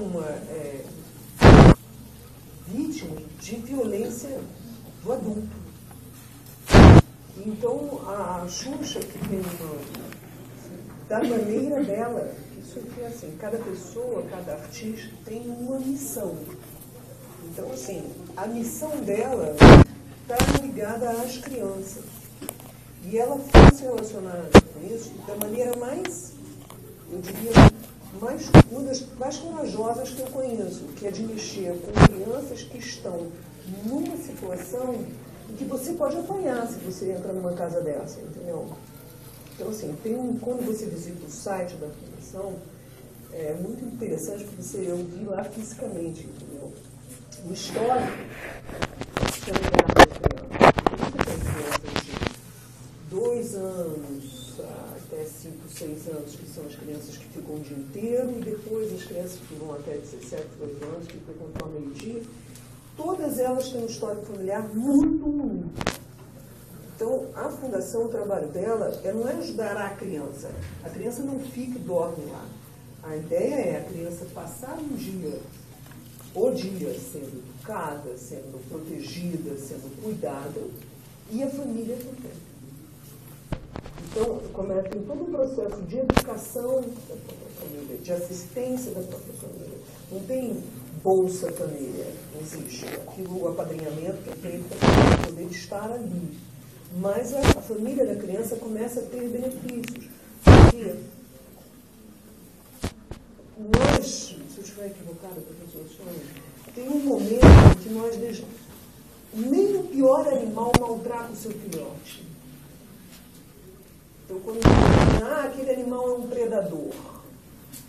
vítimas de violência do adulto. Então, a Xuxa, que tem da maneira dela, isso aqui é assim, cada pessoa, cada artista tem uma missão. Então, assim, a missão dela está ligada às crianças. E ela foi se relacionar com isso da maneira mais, eu diria, uma das mais corajosas que eu conheço, que é de mexer com crianças que estão numa situação em que você pode apanhar se você entra numa casa dessa, entendeu? Então, assim, quando você visita o site da Fundação, é muito interessante porque você ouvir lá fisicamente, entendeu? O histórico chama das crianças. Você tem crianças de 2 anos até 5, 6 anos, que são as crianças que ficam o dia inteiro, e depois as crianças que vão até 17, 18 anos, que ficam até o meio-dia. Todas elas têm um histórico familiar muito ruim. Então, a Fundação, o trabalho dela não é ajudar a criança. A criança não fica e dorme lá. A ideia é a criança passar o dia sendo educada, sendo protegida, sendo cuidada, e a família também. Então, tem todo um processo de educação da própria família, de assistência da própria família. Não tem Bolsa Família, não existe. O apadrinhamento é feito para poder estar ali. Mas a família da criança começa a ter benefícios. Porque nós, se eu estiver equivocada, professor Sônia, tem um momento em que nós deixamos. Nem o pior animal maltrata o seu filhote. Então, quando aquele animal é um predador.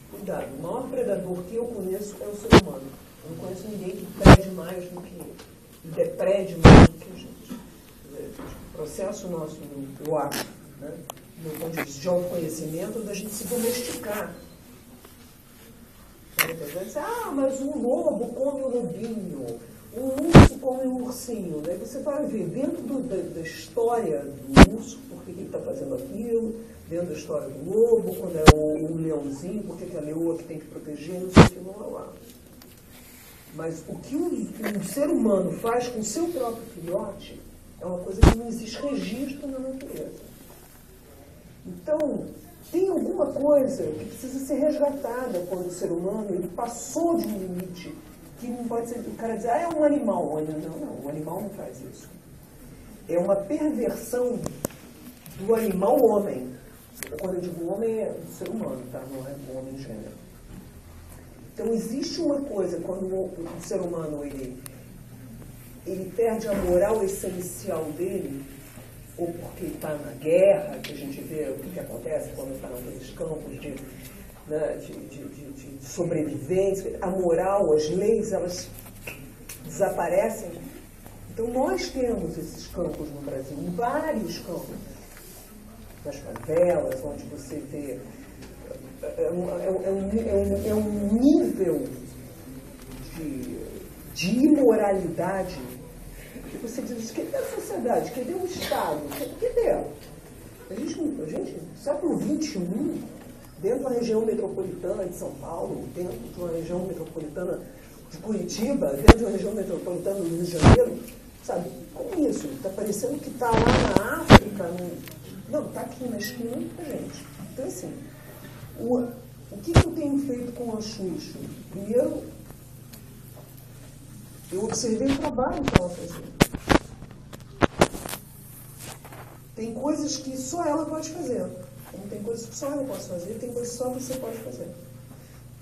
Cuidado, o maior predador que eu conheço é o ser humano. Eu não conheço ninguém que prede mais do que ele, deprede mais do que a gente. O processo nosso, eu acho, né, do ponto de vista de autoconhecimento, da gente se domesticar. Mas o lobo come o lobinho, o urso come o ursinho. Daí você vai ver dentro da história do urso, por que ele está fazendo aquilo, dentro da história do lobo, quando é o leãozinho, por que é a leoa que tem que proteger, não sei o que, lá. Mas o que um ser humano faz com o seu próprio filhote é uma coisa que não existe registro na natureza. Então, tem alguma coisa que precisa ser resgatada quando o ser humano ele passou de um limite que não pode ser. O cara diz, é um animal. Não, o animal não faz isso. É uma perversão do animal homem. Quando eu digo homem, é do ser humano, tá? Não é do homem gênero. Então, existe uma coisa, quando o ser humano ele perde a moral essencial dele, ou porque está na guerra, que a gente vê o que acontece quando está naqueles campos de sobrevivência, a moral, as leis, elas desaparecem. Então, nós temos esses campos no Brasil, em vários campos, nas favelas, onde você vê é um nível de imoralidade que você diz, cadê a sociedade? Cadê o Estado? Cadê? A gente, século XXI, dentro da região metropolitana de São Paulo, dentro de uma região metropolitana de Curitiba, dentro de uma região metropolitana do Rio de Janeiro, sabe? Como isso? Está parecendo que está lá na África, não, está aqui na esquina da gente. Então, assim, o que eu tenho feito com a Xuxa? Primeiro, eu observei o trabalho que ela fazia. Tem coisas que só ela pode fazer. Como tem coisas que só ela pode fazer, tem coisas que só você pode fazer.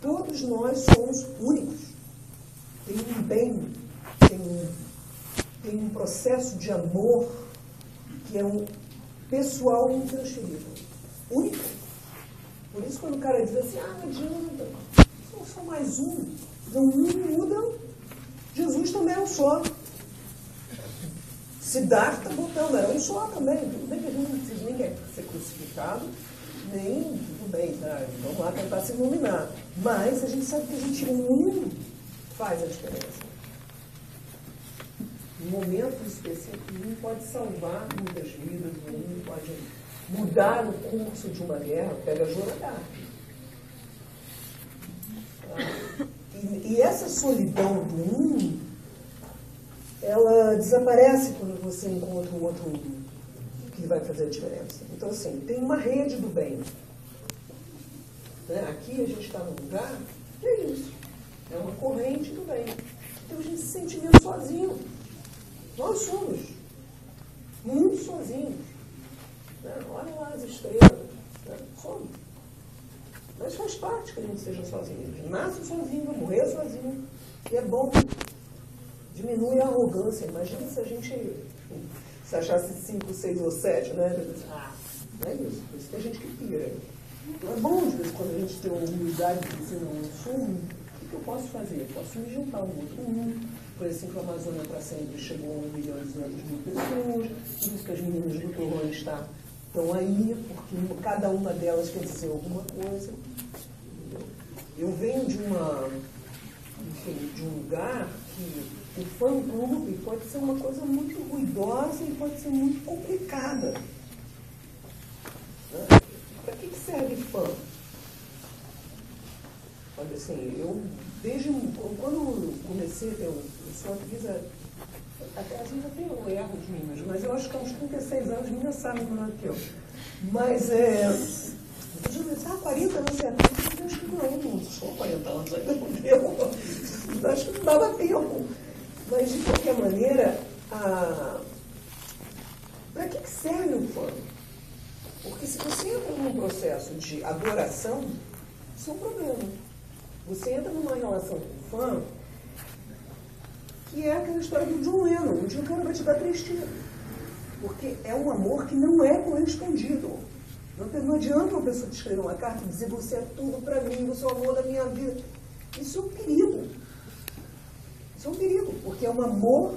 Todos nós somos únicos. Tem um bem, tem um processo de amor que é um pessoal intransferível. Único. Por isso, quando o cara diz assim, não adianta, eu sou mais um. Não muda. Jesus também é um só. Siddhartha Gautama era um só também. Tudo bem que a gente não precisa nem quer ser crucificado, nem tudo bem, tá? Vamos lá tentar se iluminar. Mas a gente sabe que a gente unindo faz a diferença. Em momentos específicos, um pode salvar muitas vidas, um pode mudar o curso de uma guerra. Pega Joana d'Arc. E essa solidão do ela desaparece quando você encontra um outro que vai fazer a diferença. Então, assim, tem uma rede do bem. Né? Aqui a gente está num lugar que é isso. É uma corrente do bem. Então a gente se sente meio sozinho. Nós somos muito sozinhos. Né? Olha lá as estrelas. Né? Somos. Mas faz parte que a gente seja sozinho. A gente nasce sozinho, vai morrer sozinho. E é bom. Diminui a arrogância. Imagina se a gente se achasse 5, 6 ou 7, né? Não é isso. Por isso tem gente que pira. Então é bom, de vez em quando, a gente ter uma humildade de dizer, não, eu sou um. O que eu posso fazer? Eu posso me juntar um outro. Foi assim que a Amazônia para sempre chegou a 1 milhão e 200 mil pessoas. Por isso que as meninas do Torrone estão aí, porque cada uma delas quer dizer alguma coisa. Eu venho de um lugar que o fã-clube pode ser uma coisa muito ruidosa e pode ser muito complicada. Né? Para que serve fã? Olha, assim, eu, desde quando eu comecei a ter eu sou atriz, até às vezes eu tenho erro de Minas, mas eu acho que há uns 36 anos Minas sabe melhor que eu. Mas eu já pensei, 40 anos de atriz, eu acho que não sou 40 anos, ainda não deu. Acho que não dava tempo. Mas, de qualquer maneira, para que serve o fã? Porque se você entra num processo de adoração, isso é um problema. Você entra numa relação com o fã, que é aquela história do John Lennon. Um dia o cara vai te dar 3 tiros. Porque é um amor que não é correspondido. Não adianta uma pessoa te escrever uma carta e dizer você é tudo para mim, você é o amor da minha vida. Isso é um perigo. Isso é um perigo, porque é um amor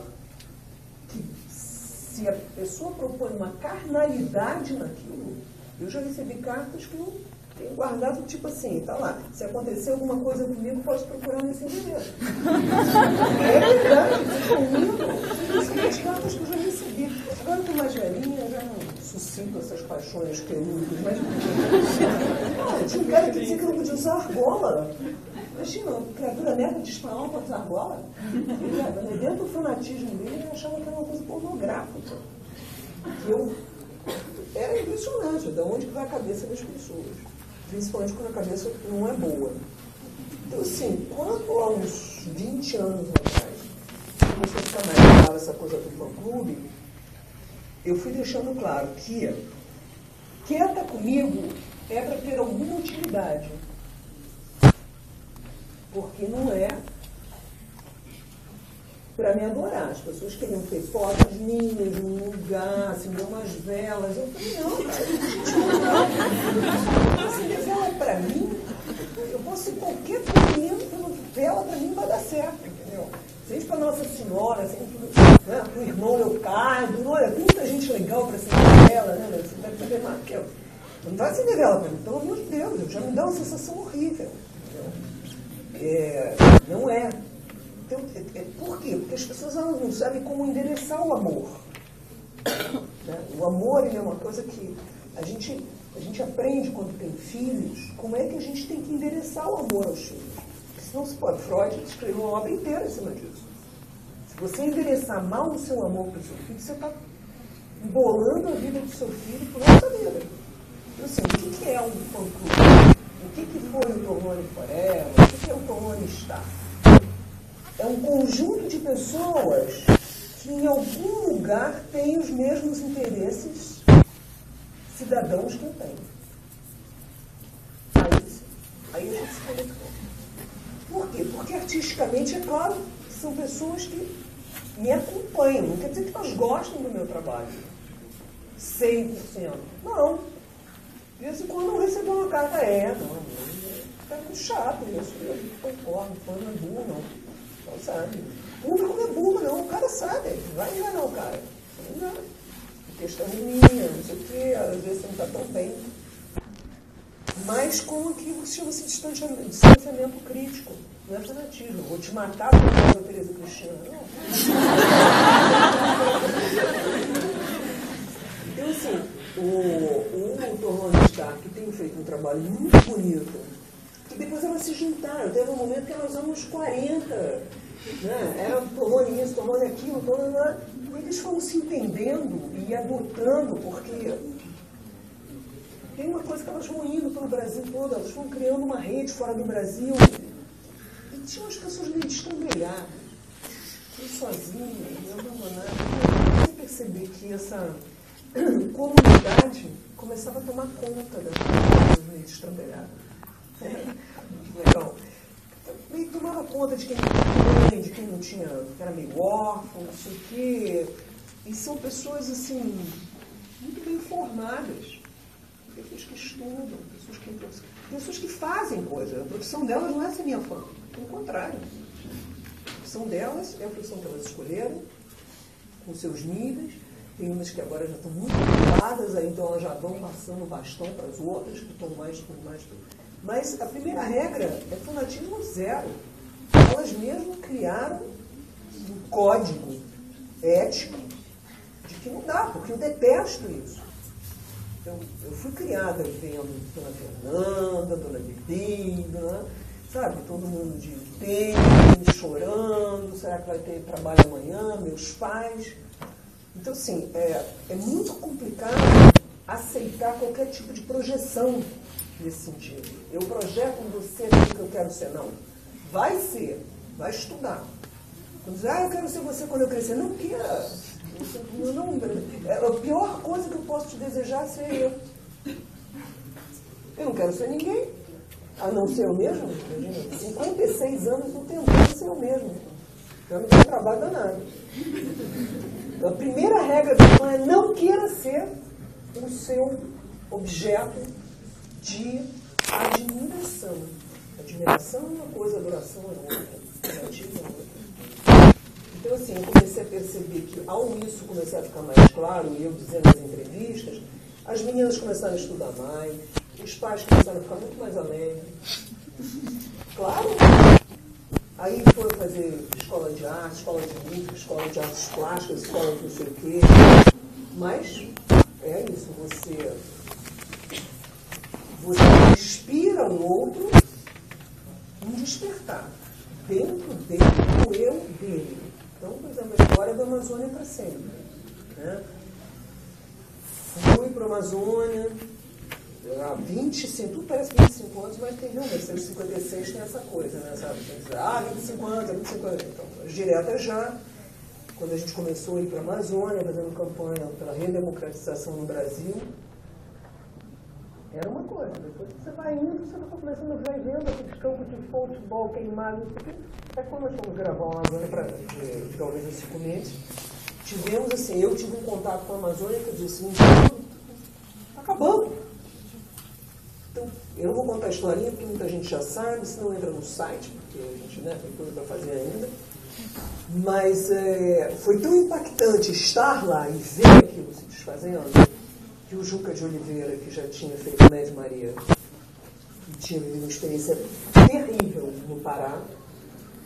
que, se a pessoa propõe uma carnalidade naquilo, eu já recebi cartas que eu tenho guardado, tipo assim, tá lá, se acontecer alguma coisa comigo, pode procurar nesse endereço. É verdade, são as cartas que eu já recebi. Agora eu estou mais velhinha, eu já não suscito essas paixões telúricas, mas tinha um cara que dizia que eu não podia usar argola. Imagina, uma criatura neta de espanhol pode usar argola? Dentro do fanatismo dele, ele achava que era uma coisa pornográfica. Era impressionante, de onde que vai a cabeça das pessoas. Principalmente quando a cabeça não é boa. Então, assim, quando há uns 20 anos atrás, começou a ficar mais clara essa coisa do fã-clube, eu fui deixando claro que quem está comigo é para ter alguma utilidade. Porque não é para me adorar. As pessoas queriam ter fotos minhas num lugar, acender umas velas. Eu falei, não, cara, não. Acender vela para mim, eu posso ser qualquer coisa, vela para mim vai dar certo, entendeu? Seja para Nossa Senhora, seja para o irmão Leocardo, olha, tem muita gente legal para acender vela, né? Você deve saber mais que eu. Não vai acender vela para mim, pelo amor de Deus, já me dá uma sensação horrível. Não é. Então, por quê? Porque as pessoas não sabem como endereçar o amor. Né? O amor é uma coisa que a gente aprende quando tem filhos, como é que a gente tem que endereçar o amor aos filhos. Porque senão se pode. Freud escreveu uma obra inteira em cima disso. Se você endereçar mal o seu amor para o seu filho, você está embolando a vida do seu filho por essa vida. Então, assim, o que é um fã-clube? O que foi o Torrone Forever? O que é o Torrone Star? É um conjunto de pessoas que em algum lugar têm os mesmos interesses cidadãos que eu tenho. Aí a gente se conectou. Por quê? Porque artisticamente, é claro, são pessoas que me acompanham. Não quer dizer que elas gostem do meu trabalho. 100%. Não. De vez em quando eu recebo uma carta, não. É muito chato isso. Eu concordo, o fã não é burro, não. Não sabe. O público não é burro, não. O cara sabe. Vai enganar o cara. Não engana. A questão minha, não sei o quê, às vezes você não está tão bem. Mas com aquilo que chama-se distanciamento crítico. Não é fanatismo. Vou te matar por causa da Tereza Cristina. Não. Então, assim, o Dr. Rony Stark tem feito um trabalho muito bonito. E depois elas se juntaram. Teve um momento que elas eram uns 40. Né? Era o Rony isso, o Rony aquilo. E eles foram se entendendo e adotando, porque tem uma coisa que elas vão indo pelo Brasil todo. Elas vão criando uma rede fora do Brasil. E tinha umas pessoas meio destrambelhadas, meio sozinhas, meio abandonadas. Eu comecei a perceber que essa comunidade começava a tomar conta das pessoas meio destrambelhadas. Legal. Meio tomava conta de quem não tinha mãe, de quem não tinha, que era meio órfão, não sei o quê. E são pessoas, assim, muito bem formadas. Pessoas que estudam, pessoas que fazem coisa. A profissão delas não é ser minha fã. Pelo contrário. A profissão delas é a profissão que elas escolheram, com seus níveis. Tem umas que agora já estão muito ocupadas, aí então elas já vão passando o bastão para as outras, que estão mais. Mas a primeira regra é fanatismo zero. Elas mesmas criaram um código ético de que não dá, porque eu detesto isso. Eu fui criada vendo Dona Fernanda, Dona Bebida, sabe? Todo mundo de tênis, chorando, será que vai ter trabalho amanhã? Meus pais. Então, assim, é muito complicado aceitar qualquer tipo de projeção nesse sentido. Eu projeto em você aquilo que eu quero ser, não. Vai ser, vai estudar. Quando diz, eu quero ser você quando eu crescer. Não queira. A pior coisa que eu posso te desejar é ser eu. Eu não quero ser ninguém, a não ser eu mesmo. Imagina, 56 anos não tentando ser eu mesmo. Já me deu um trabalho danado. Então, a primeira regra da fã é não queira ser o seu objeto de admiração. Admiração é uma coisa, adoração é outra. Admirativa é outra. Então, assim, eu comecei a perceber que, ao isso começar a ficar mais claro, e eu dizendo nas entrevistas, as meninas começaram a estudar mais, os pais começaram a ficar muito mais alegres. Claro. Aí foi fazer escola de arte, escola de música, escola de artes plásticas, escola de não sei o quê. Mas é isso, você inspira o outro um despertar dentro dele, do eu dele. Então, por exemplo, a história da Amazônia para sempre. Né? Fui para a Amazônia há 25, tudo parece 25 anos, mas tem realmente, 156 tem essa coisa, né? Sabe? Tem que dizer, 25 anos, 25 anos. Então, direta já, quando a gente começou a ir para a Amazônia, fazendo campanha pela redemocratização no Brasil, era uma coisa. Depois você vai indo, você vai começando a ver vendo aqueles campos de futebol queimados, não sei o quê. Até quando nós fomos gravar uma Amazônia de Galvez e Cicumentos, tivemos assim, eu tive um contato com a Amazônia que eu disse, está acabando. Então, eu não vou contar a historinha, porque muita gente já sabe, se não entra no site, porque a gente tem coisa para fazer ainda. Mas foi tão impactante estar lá e ver aquilo se desfazendo, que o Juca de Oliveira, que já tinha feito Médio Maria, e tinha vivido uma experiência terrível no Pará,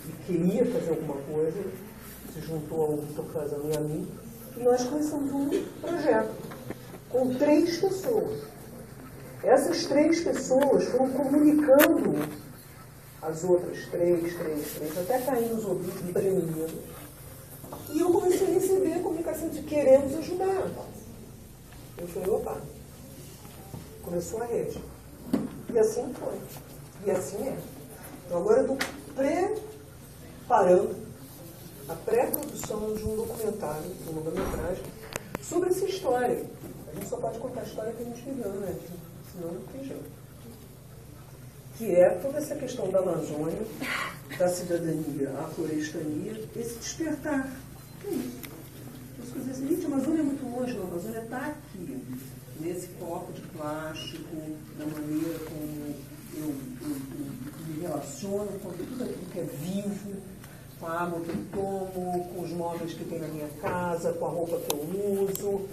e queria fazer alguma coisa, se juntou ao Vitor Frazão e a mim, e nós começamos um projeto com 3 pessoas. Essas 3 pessoas foram comunicando as outras 3, até cair nos ouvidos de meninos. E eu comecei a receber a comunicação de queremos ajudar. Eu falei, opa, começou a rede. E assim foi. E assim é. Então agora eu estou preparando a pré-produção de um documentário, de uma longa-metragem, sobre essa história. A gente só pode contar a história que a gente viveu, né? Senão não tem jeito. Que é toda essa questão da Amazônia, da cidadania, a florestania, esse despertar. É isso. As coisas assim, gente, a Amazônia é muito longe, a Amazônia está aqui, nesse copo de plástico, da maneira como eu me relaciono com tudo aquilo que é vivo, com a água que eu tomo, com os móveis que tem na minha casa, com a roupa que eu uso,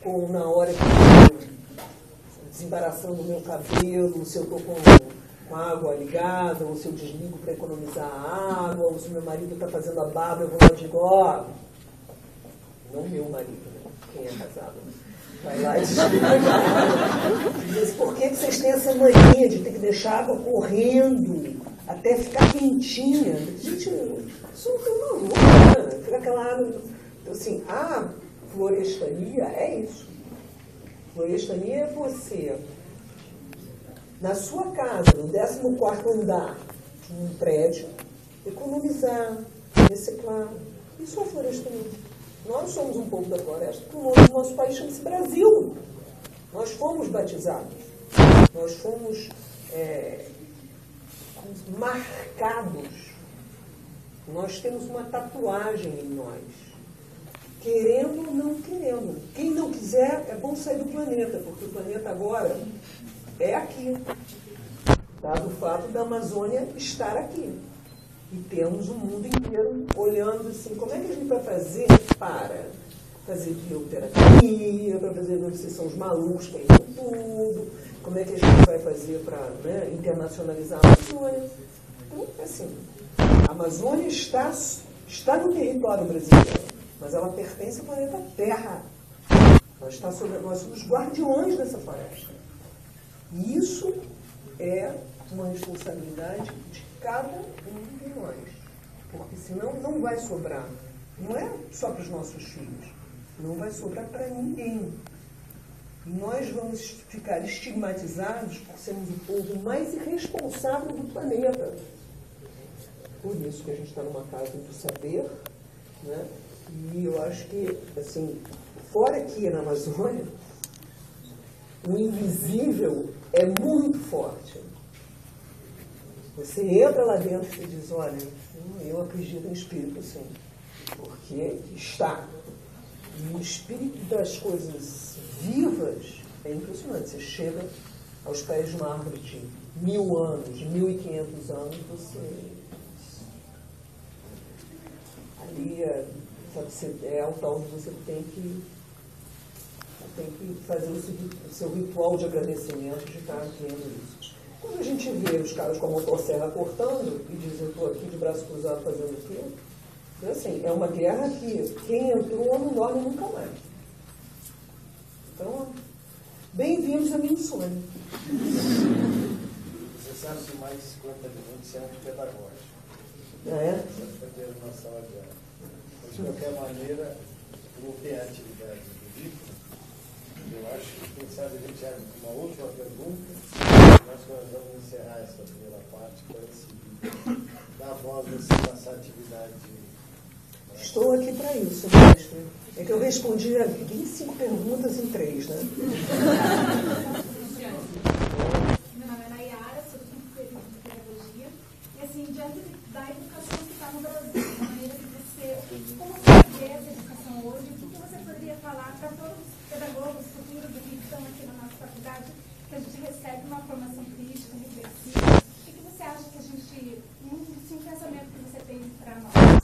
com na hora que eu estou desembaraçando o meu cabelo, se eu estou com a água ligada, ou se eu desligo para economizar a água, ou se meu marido está fazendo a barba, eu vou lá e digo, ó, não meu marido, né? Quem é casado, né? Vai lá e diz, por que vocês têm essa mania de ter que deixar a água correndo até ficar quentinha? Gente, isso não tem valor, né? Fica aquela água. Então, assim, a florestania é isso. Florestania é você, na sua casa, no 14º andar de um prédio, economizar, reciclar. Isso é florestania. Nós somos um povo da floresta, porque o nosso país chama-se Brasil. Nós fomos batizados. Nós fomos marcados. Nós temos uma tatuagem em nós. Querendo ou não querendo. Quem não quiser, é bom sair do planeta, porque o planeta agora é aqui. Dado o fato da Amazônia estar aqui. E temos o mundo inteiro olhando assim, como é que a gente vai fazer para fazer bioterapia, para fazer, vocês são os malucos que entram tudo, como é que a gente vai fazer para, né, internacionalizar a Amazônia. Então, assim, a Amazônia está no território brasileiro, mas ela pertence ao planeta Terra. Nós somos os guardiões dessa floresta. E isso é uma responsabilidade de cada um de nós. Porque senão não vai sobrar. Não é só para os nossos filhos. Não vai sobrar para ninguém. E nós vamos ficar estigmatizados por sermos o povo mais irresponsável do planeta. Por isso que a gente está numa casa do saber, né? E eu acho que, assim, fora aqui na Amazônia, o invisível é muito forte. Você entra lá dentro e diz, olha, eu acredito em espírito, sim, porque está. E o espírito das coisas vivas é impressionante. Você chega aos pés de uma árvore de 1000 anos, 1500 anos, você... Ali é o tal onde você tem que fazer o seu ritual de agradecimento de estar vendo isso. Quando a gente vê os caras com a motosserra cortando e diz, eu estou aqui de braço cruzado fazendo o quê? Então, assim, é uma guerra que quem entrou não dorme nunca mais. Então, bem-vindos a minha insônia. Você sabe que mais de 50 minutos é antipedagógico. É? Você vai ter uma sala de aula. De qualquer maneira, como tem a atividade do livro, eu acho que, quem sabe, a gente abre uma última pergunta. Nós vamos encerrar essa primeira parte para dar voz a essa atividade. Estou aqui para isso, mestre. É que eu respondi a 25 perguntas em 3, né? Meu nome é Nayara, sou do quinto período de pedagogia. E, assim, diante da educação que está no Brasil, da maneira que você... Como você vê essa educação hoje? O que você poderia falar para todos os pedagogos futuros que estão aqui na nossa faculdade, que a gente recebe uma formação crítica, reflexiva? O que você acha que a gente... Um pensamento que você tem para nós?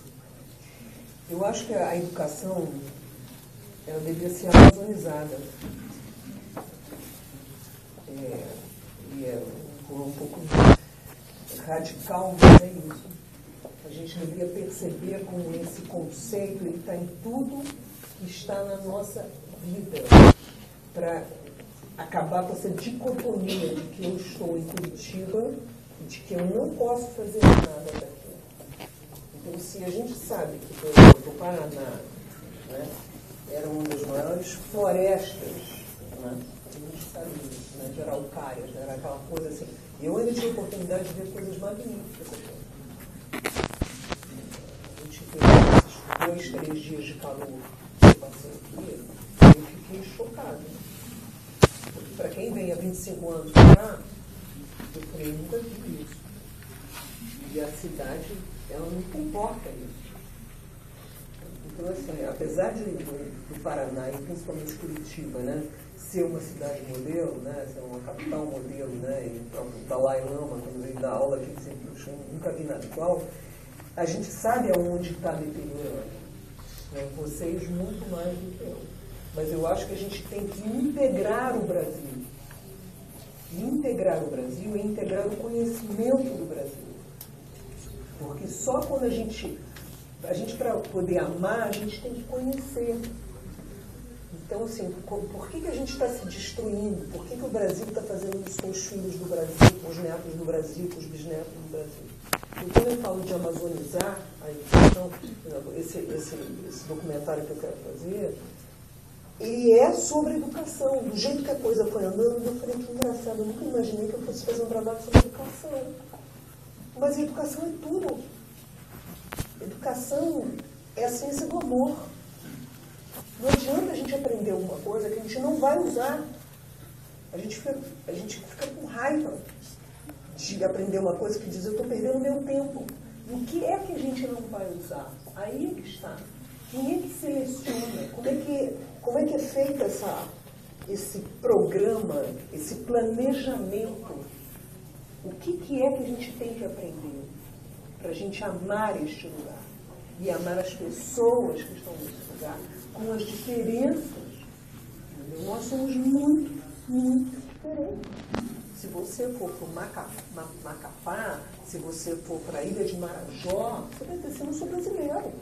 Eu acho que a educação, ela deveria ser amazonizada. Um pouco radical, mas é isso. A gente deveria perceber como esse conceito está em tudo que está na nossa vida, para acabar com essa dicotomia de que eu estou em Curitiba e de que eu não posso fazer nada daqui. Então, se a gente sabe que, por exemplo, o Paraná, né, era uma das maiores florestas, né, a gente sabe isso, né, de araucárias, né, era aquela coisa assim. Eu ainda tive a oportunidade de ver coisas magníficas aqui. A gente teve esses 2, 3 dias de calor que eu passei aqui, eu fiquei chocado. Porque para quem vem há 25 anos para cá, eu creio nunca vi isso. E a cidade, ela não comporta isso. Então, assim, apesar do Paraná, e principalmente Curitiba, né, ser uma cidade modelo, né, ser uma capital modelo, né, e o próprio Dalai Lama, quando veio dar aula aqui, sempre puxou, nunca vi nada igual, a gente sabe aonde está deteriorando. Né, vocês muito mais do que eu. Mas eu acho que a gente tem que integrar o Brasil. E integrar o Brasil é integrar o conhecimento do Brasil. Porque só quando a gente para poder amar, a gente tem que conhecer. Então, assim, por que a gente está se destruindo? Por que o Brasil está fazendo isso com os filhos do Brasil, com os netos do Brasil, com os bisnetos do Brasil? E quando eu falo de amazonizar a educação, esse documentário que eu quero fazer, ele é sobre educação. Do jeito que a coisa foi andando, eu falei que engraçado, eu nunca imaginei que eu fosse fazer um trabalho sobre educação. Mas a educação é tudo. Educação é a ciência do amor. Não adianta a gente aprender alguma coisa que a gente não vai usar. A gente fica com raiva de aprender uma coisa que diz, eu estou perdendo meu tempo. E o que é que a gente não vai usar? Aí é que está. Quem é que seleciona? Como é que é feito esse programa, esse planejamento? O que é que a gente tem que aprender para a gente amar este lugar? E amar as pessoas que estão nesse lugar, com as diferenças. Entendeu? Nós somos muito, muito diferentes. Se você for para o Macapá, se você for para a Ilha de Marajó, você vai dizer, eu não sou brasileiro.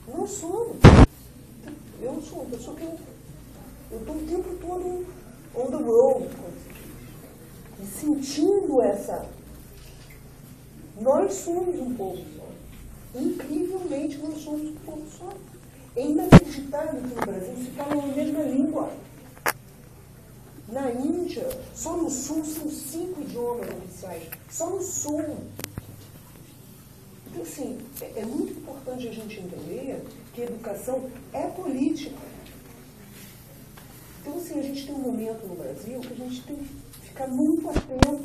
Não sou. Eu não sou uma pessoa que eu estou o tempo todo on the road. E sentindo essa... Nós somos um povo só. Incrivelmente, nós somos um povo só. É inacreditável que no Brasil se fala a mesma língua. Na Índia, só no Sul, são 5 idiomas oficiais. Só no Sul. Então, assim, é muito importante a gente entender que a educação é política. Então, assim, a gente tem um momento no Brasil que a gente tem que ficar muito atento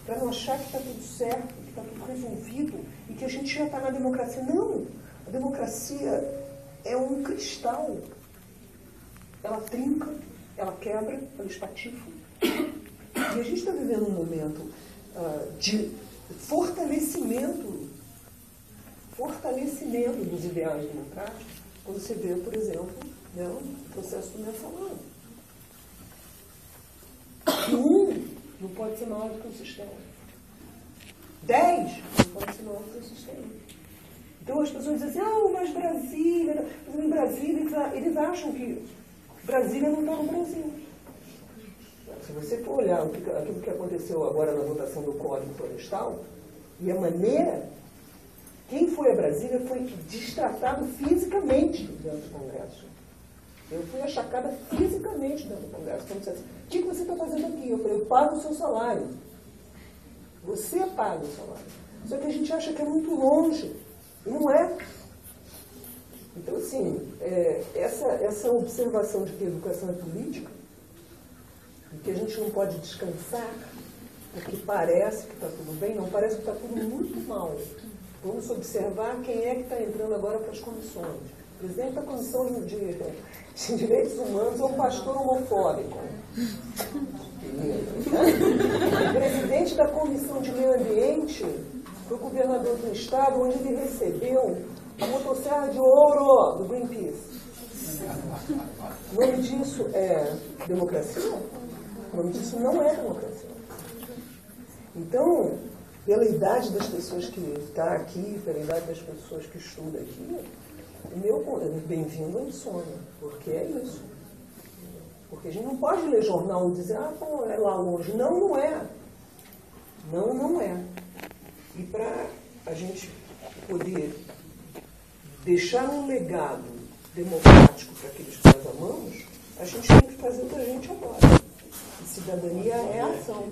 para não achar que está tudo certo, que está tudo resolvido e que a gente já está na democracia. Não! A democracia é um cristal. Ela trinca, ela quebra, ela espatifa. E a gente está vivendo um momento de fortalecimento dos ideais democráticos, quando você vê, por exemplo, né, o processo do mensalão. 1 não pode ser maior do que o sistema. 10 não pode ser maior do que o sistema. Então as pessoas dizem assim, mas Brasília... Mas em Brasília, eles acham que Brasília não está no Brasil. Se você for olhar aquilo que aconteceu agora na votação do Código Florestal, e a maneira... Quem foi a Brasília foi destratado fisicamente dentro do Congresso. Eu fui achacada fisicamente dentro do Congresso. Quando disse assim, o que você está fazendo aqui? Eu falei, eu pago o seu salário. Você paga o salário. Só que a gente acha que é muito longe. E não é. Então, assim, essa observação de que a educação é política, e que a gente não pode descansar, porque parece que está tudo bem, não, parece que está tudo muito mal. Vamos observar quem é que está entrando agora para as comissões. O presidente da Comissão de Direitos Humanos é um pastor homofóbico. O presidente da Comissão de Meio Ambiente foi governador do estado, onde ele recebeu a motosserra de ouro do Greenpeace. O nome disso é democracia? O nome disso não é democracia. Então, pela idade das pessoas que estão aqui, pela idade das pessoas que estudam aqui, bem-vindo ao insônia, porque é isso. Porque a gente não pode ler jornal e dizer, pô, é lá longe. Não, não é. Não, não é. E para a gente poder deixar um legado democrático para aqueles que nós amamos, a gente tem que fazer o que a gente agora. E cidadania é ação.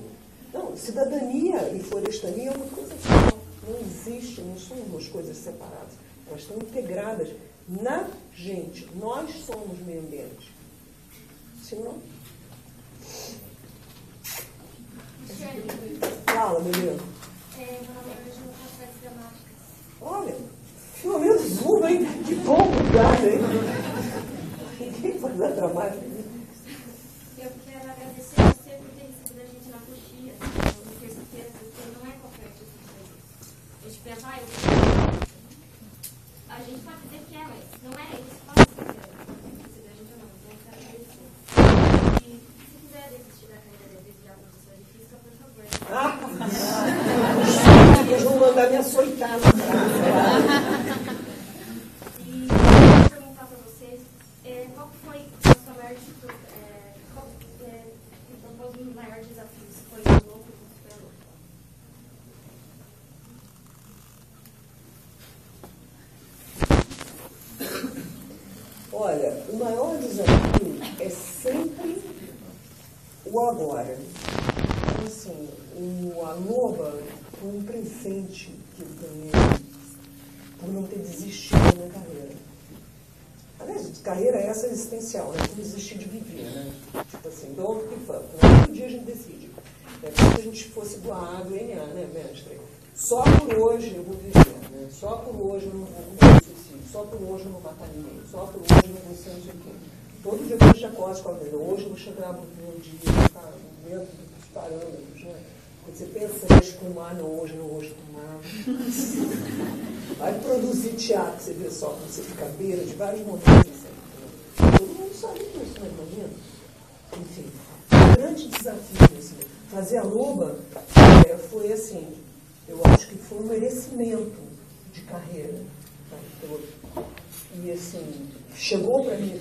Não, cidadania e florestania é uma coisa só. Não existe, não são duas coisas separadas. Elas estão integradas na gente. Nós somos meio ambiente. Senão... Fala, menino. Meu nome é Angela, faço artes dramáticas. Olha, pelo menos uma, hein? Que bom! dramática. Eu quero agradecer a você por ter recebido a gente na coxinha, na terça-feira, porque não é qualquer tipo de serviço. A gente pensa, a gente pode dizer que é, mas não é isso. Pode receber a gente ou não. Então, eu quero agradecer. E se quiser desistir da carreira de virar professora de física, por favor. Eles vão mandar me açoitar no braço. E eu quero perguntar para vocês qual foi a sua maior o maior desafio? Se foi o louco ou super louco? Olha, o maior desafio é sempre o agora. Então, assim, a Loba foi um presente que eu ganhei por não ter desistido da minha carreira. Aliás, carreira essa é existencial, né? Não desistir de viver, né? Tipo assim, don't give up. Um dia a gente decide. É como se a gente fosse doar do NA, né, mestre? Só por hoje eu vou viver, né? Só por hoje eu não vou cometer suicídio. Só por hoje eu não vou matar ninguém. Só por hoje eu não vou ser não sei o quê. Todo dia que eu chacota com a vida. Hoje eu vou chegar no dia, tá? Dentro dos parâmetros, né? Quando você pensa em espumar, não, hoje não vou espumar. Vai produzir teatro, você vê só, quando você fica à beira de vários momentos. Todo mundo sabe disso, né? Imagina. Enfim, o grande desafio assim, fazer a Loba foi assim, eu acho que foi um merecimento de carreira. Tá? E assim, chegou para mim,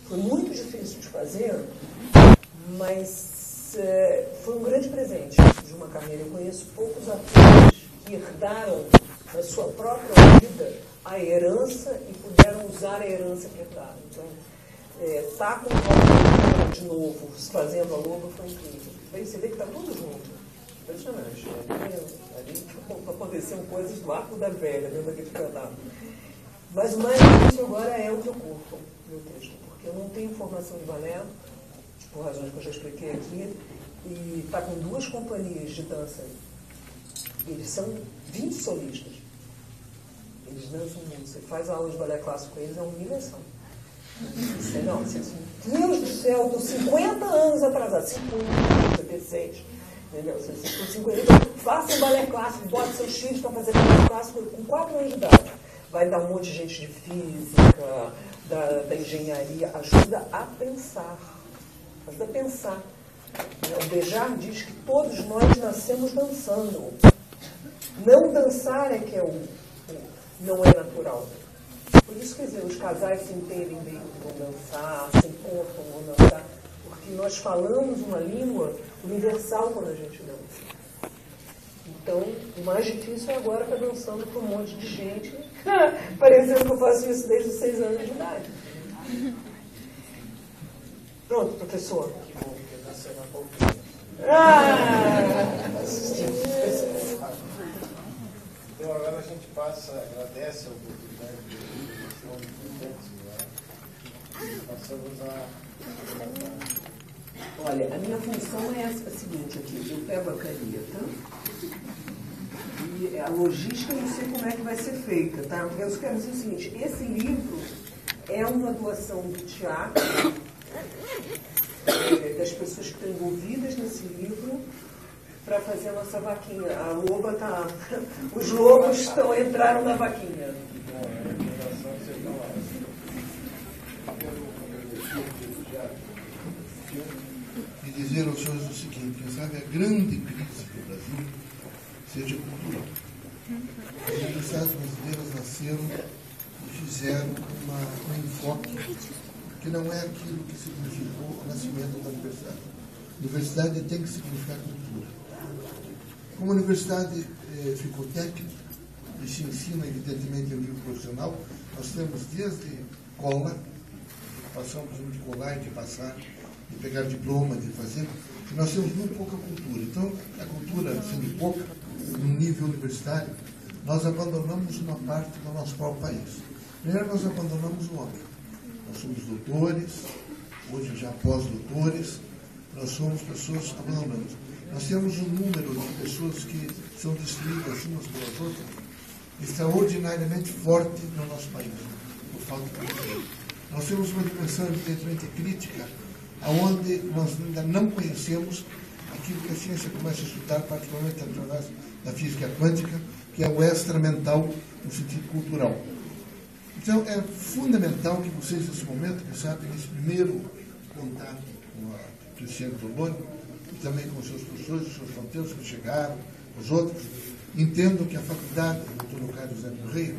foi muito difícil de fazer, mas foi um grande presente de uma carreira. Eu conheço poucos atores que herdaram na sua própria vida a herança e puderam usar a herança que herdaram. Então, estar com o Walter de novo, fazendo a Loba, foi incrível. Aí você vê que está tudo junto. Impressionante. Ali aconteceram coisas do arco da velha, dentro daquele pedaço. Mas o mais difícil agora é o teu corpo, meu texto, porque eu não tenho formação de balé, por razões que eu já expliquei aqui, e está com 2 companhias de dança. Eles são 20 solistas. Eles dançam muito. Você faz aula de balé clássico com eles, é uma humilhação. Não, Deus do céu, estou 50 anos atrasado, 56. Entendeu? Você 50, faça balé clássico, bote seus filhos para fazer balé clássico com 4 anos de idade. Vai dar um monte de gente de física, da engenharia, ajuda a pensar. Ajuda a pensar. O Béjart diz que todos nós nascemos dançando. Não dançar é que não é natural. Por isso, quer dizer, os casais se entendem bem que vão dançar, se encontram, vão dançar, porque nós falamos uma língua universal quando a gente dança. Então, o mais difícil é agora estar dançando com um monte de gente, parecendo que eu faço isso desde os 6 anos de idade. Pronto, professor. Então agora a gente agradece a oportunidade de ser um importante, né? Passamos a. Olha, a minha função é a seguinte aqui, eu pego a caneta e a logística eu não sei como é que vai ser feita, tá? Eu quero dizer o seguinte, esse livro é uma doação do teatro, das pessoas que estão envolvidas nesse livro, para fazer a nossa vaquinha. A loba está. Os lobos entraram na vaquinha. E dizer aos senhores o seguinte, quem sabe a grande crise do Brasil seja cultural. As universidades brasileiras nasceram e fizeram um enfoque que não é aquilo que significou o nascimento da universidade. A universidade tem que significar cultura. Como a universidade ficou técnica e se ensina, evidentemente, a nível profissional, nós temos desde cola, passamos de colar, de passar, de pegar diploma, de fazer, e nós temos muito pouca cultura. Então, a cultura sendo pouca, no nível universitário, nós abandonamos uma parte do nosso próprio país. Primeiro, nós abandonamos o homem. Nós somos doutores, hoje já pós-doutores, nós somos pessoas abandonamos. Nós temos um número de pessoas que são destruídas umas pelas outras extraordinariamente forte no nosso país, por falta de cultura. Nós temos uma dimensão evidentemente crítica, onde nós ainda não conhecemos aquilo que a ciência começa a estudar, particularmente através da física quântica, que é o extramental no sentido cultural. Então, é fundamental que vocês, nesse momento, que sabem, nesse primeiro contato com a Cristiane Toloni, e também com os seus professores, os seus fronteiros que chegaram, os outros, entendam que a faculdade do Dr. Leocádio José Correia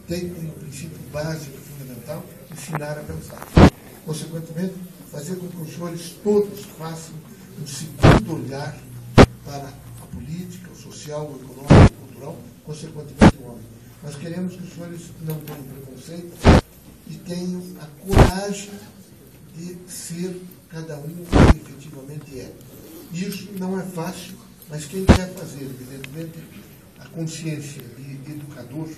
tem como princípio básico e fundamental ensinar a pensar. Consequentemente, fazer com que os senhores todos façam um segundo olhar para a política, o social, o econômico, o cultural, consequentemente o homem. Nós queremos que os senhores não tenham preconceito e tenham a coragem de ser cada um o que efetivamente é. Isso não é fácil, mas quem quer fazer, evidentemente, a consciência de educador,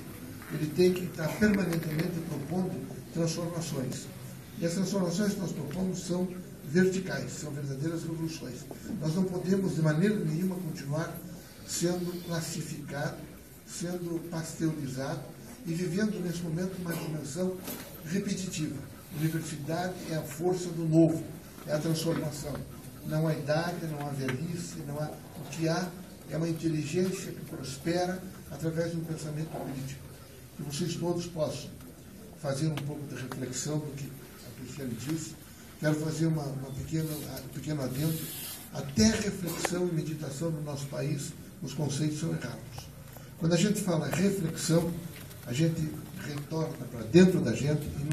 ele tem que estar permanentemente propondo transformações. E as transformações que nós propomos são verticais, são verdadeiras revoluções. Nós não podemos, de maneira nenhuma, continuar sendo classificado, sendo pasteurizado e vivendo, nesse momento, uma dimensão repetitiva. Universidade é a força do novo, é a transformação. Não há idade, não há velhice, não há... O que há é uma inteligência que prospera através de um pensamento crítico. Que vocês todos possam fazer um pouco de reflexão do que a Cristiane disse. Quero fazer um pequeno adendo. Até reflexão e meditação no nosso país, os conceitos são errados. Quando a gente fala reflexão, a gente retorna para dentro da gente e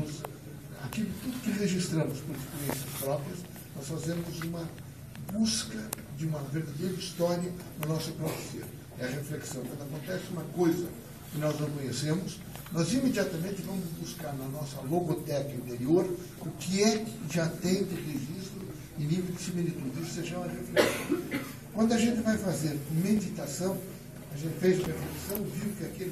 aquilo tudo que registramos por experiências próprias, nós fazemos uma busca de uma verdadeira história no nosso próprio ser. É a reflexão. Quando acontece uma coisa que nós não conhecemos, nós imediatamente vamos buscar na nossa logoteca interior o que é que já tem de registro em nível de similitude. Isso se chama reflexão. Quando a gente vai fazer meditação, a gente fez reflexão, viu que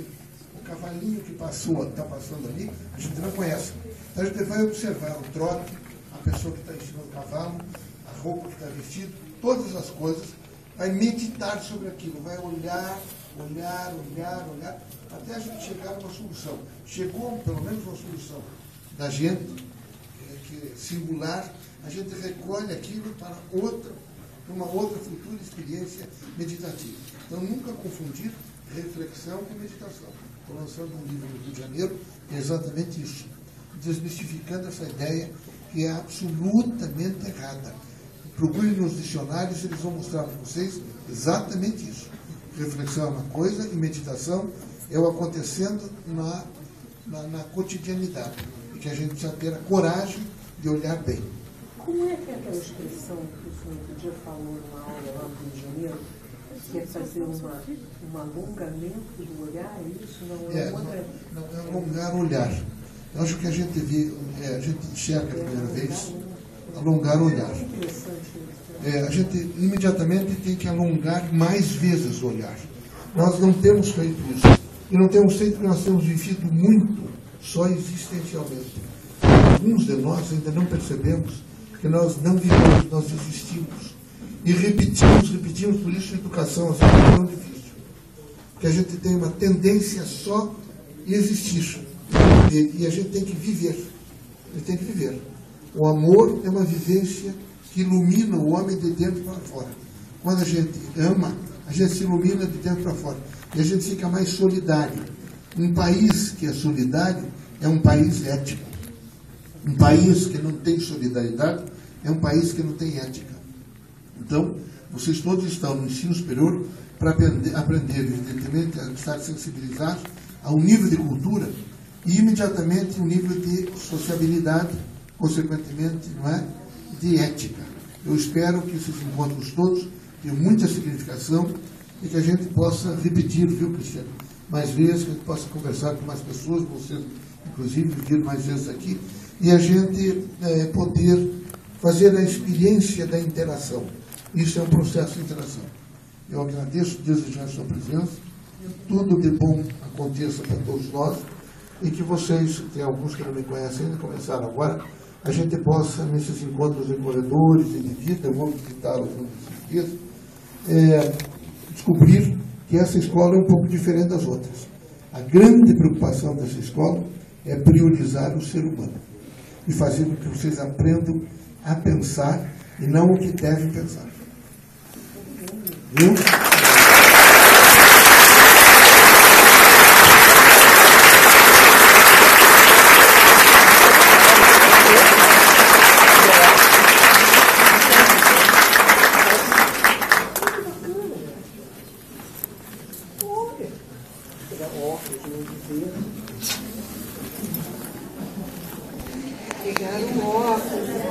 o cavalinho que está passando ali, a gente não conhece. Então a gente vai observar o trote, a pessoa que está em cima do cavalo, a roupa que está vestida, todas as coisas, vai meditar sobre aquilo, vai olhar, até a gente chegar a uma solução. Chegou, pelo menos, uma solução da gente, que é singular, a gente recolhe aquilo para uma outra futura experiência meditativa. Então, nunca confundir reflexão com meditação. Estou lançando um livro no Rio de Janeiro, que é exatamente isso, desmistificando essa ideia que é absolutamente errada. Procurem nos dicionários, eles vão mostrar para vocês exatamente isso. Reflexão é uma coisa e meditação é o acontecendo na cotidianidade. E que a gente precisa ter a coragem de olhar bem. Como é que é aquela expressão que o senhor outro dia falou numa aula lá no Rio de Janeiro, que é fazer um alongamento do olhar? Isso não é alongar o olhar. Eu acho que a gente a gente enxerga a primeira vez, alongar o olhar. A gente imediatamente tem que alongar mais vezes o olhar. Nós não temos feito isso. E não temos feito porque nós temos vivido muito só existencialmente. Alguns de nós ainda não percebemos que nós não vivemos, nós existimos. E repetimos, por isso a educação às vezes é tão difícil. Porque a gente tem uma tendência só a existir. E a gente tem que viver. O amor é uma vivência que ilumina o homem de dentro para fora. Quando a gente ama, a gente se ilumina de dentro para fora. E a gente fica mais solidário. Um país que é solidário é um país ético. Um país que não tem solidariedade é um país que não tem ética. Então, vocês todos estão no ensino superior para aprender, evidentemente, a estar sensibilizados a um nível de cultura e, imediatamente, um nível de sociabilidade, consequentemente, não é? De ética. Eu espero que esses encontros todos tenham muita significação e que a gente possa repetir, viu, Cristiano? Mais vezes, que a gente possa conversar com mais pessoas, vocês, inclusive, vir mais vezes aqui, e a gente poder fazer a experiência da interação. Isso é um processo de interação. Eu agradeço, desejar a sua presença, tudo de bom aconteça para todos nós, e que vocês, tem alguns que não me conhecem ainda, começaram agora, a gente possa, nesses encontros em corredores e de vida, eu vou visitá-los nesses dias, descobrir que essa escola é um pouco diferente das outras. A grande preocupação dessa escola é priorizar o ser humano. e fazer com que vocês aprendam a pensar e não o que devem pensar. Viu? Pegaram óculos.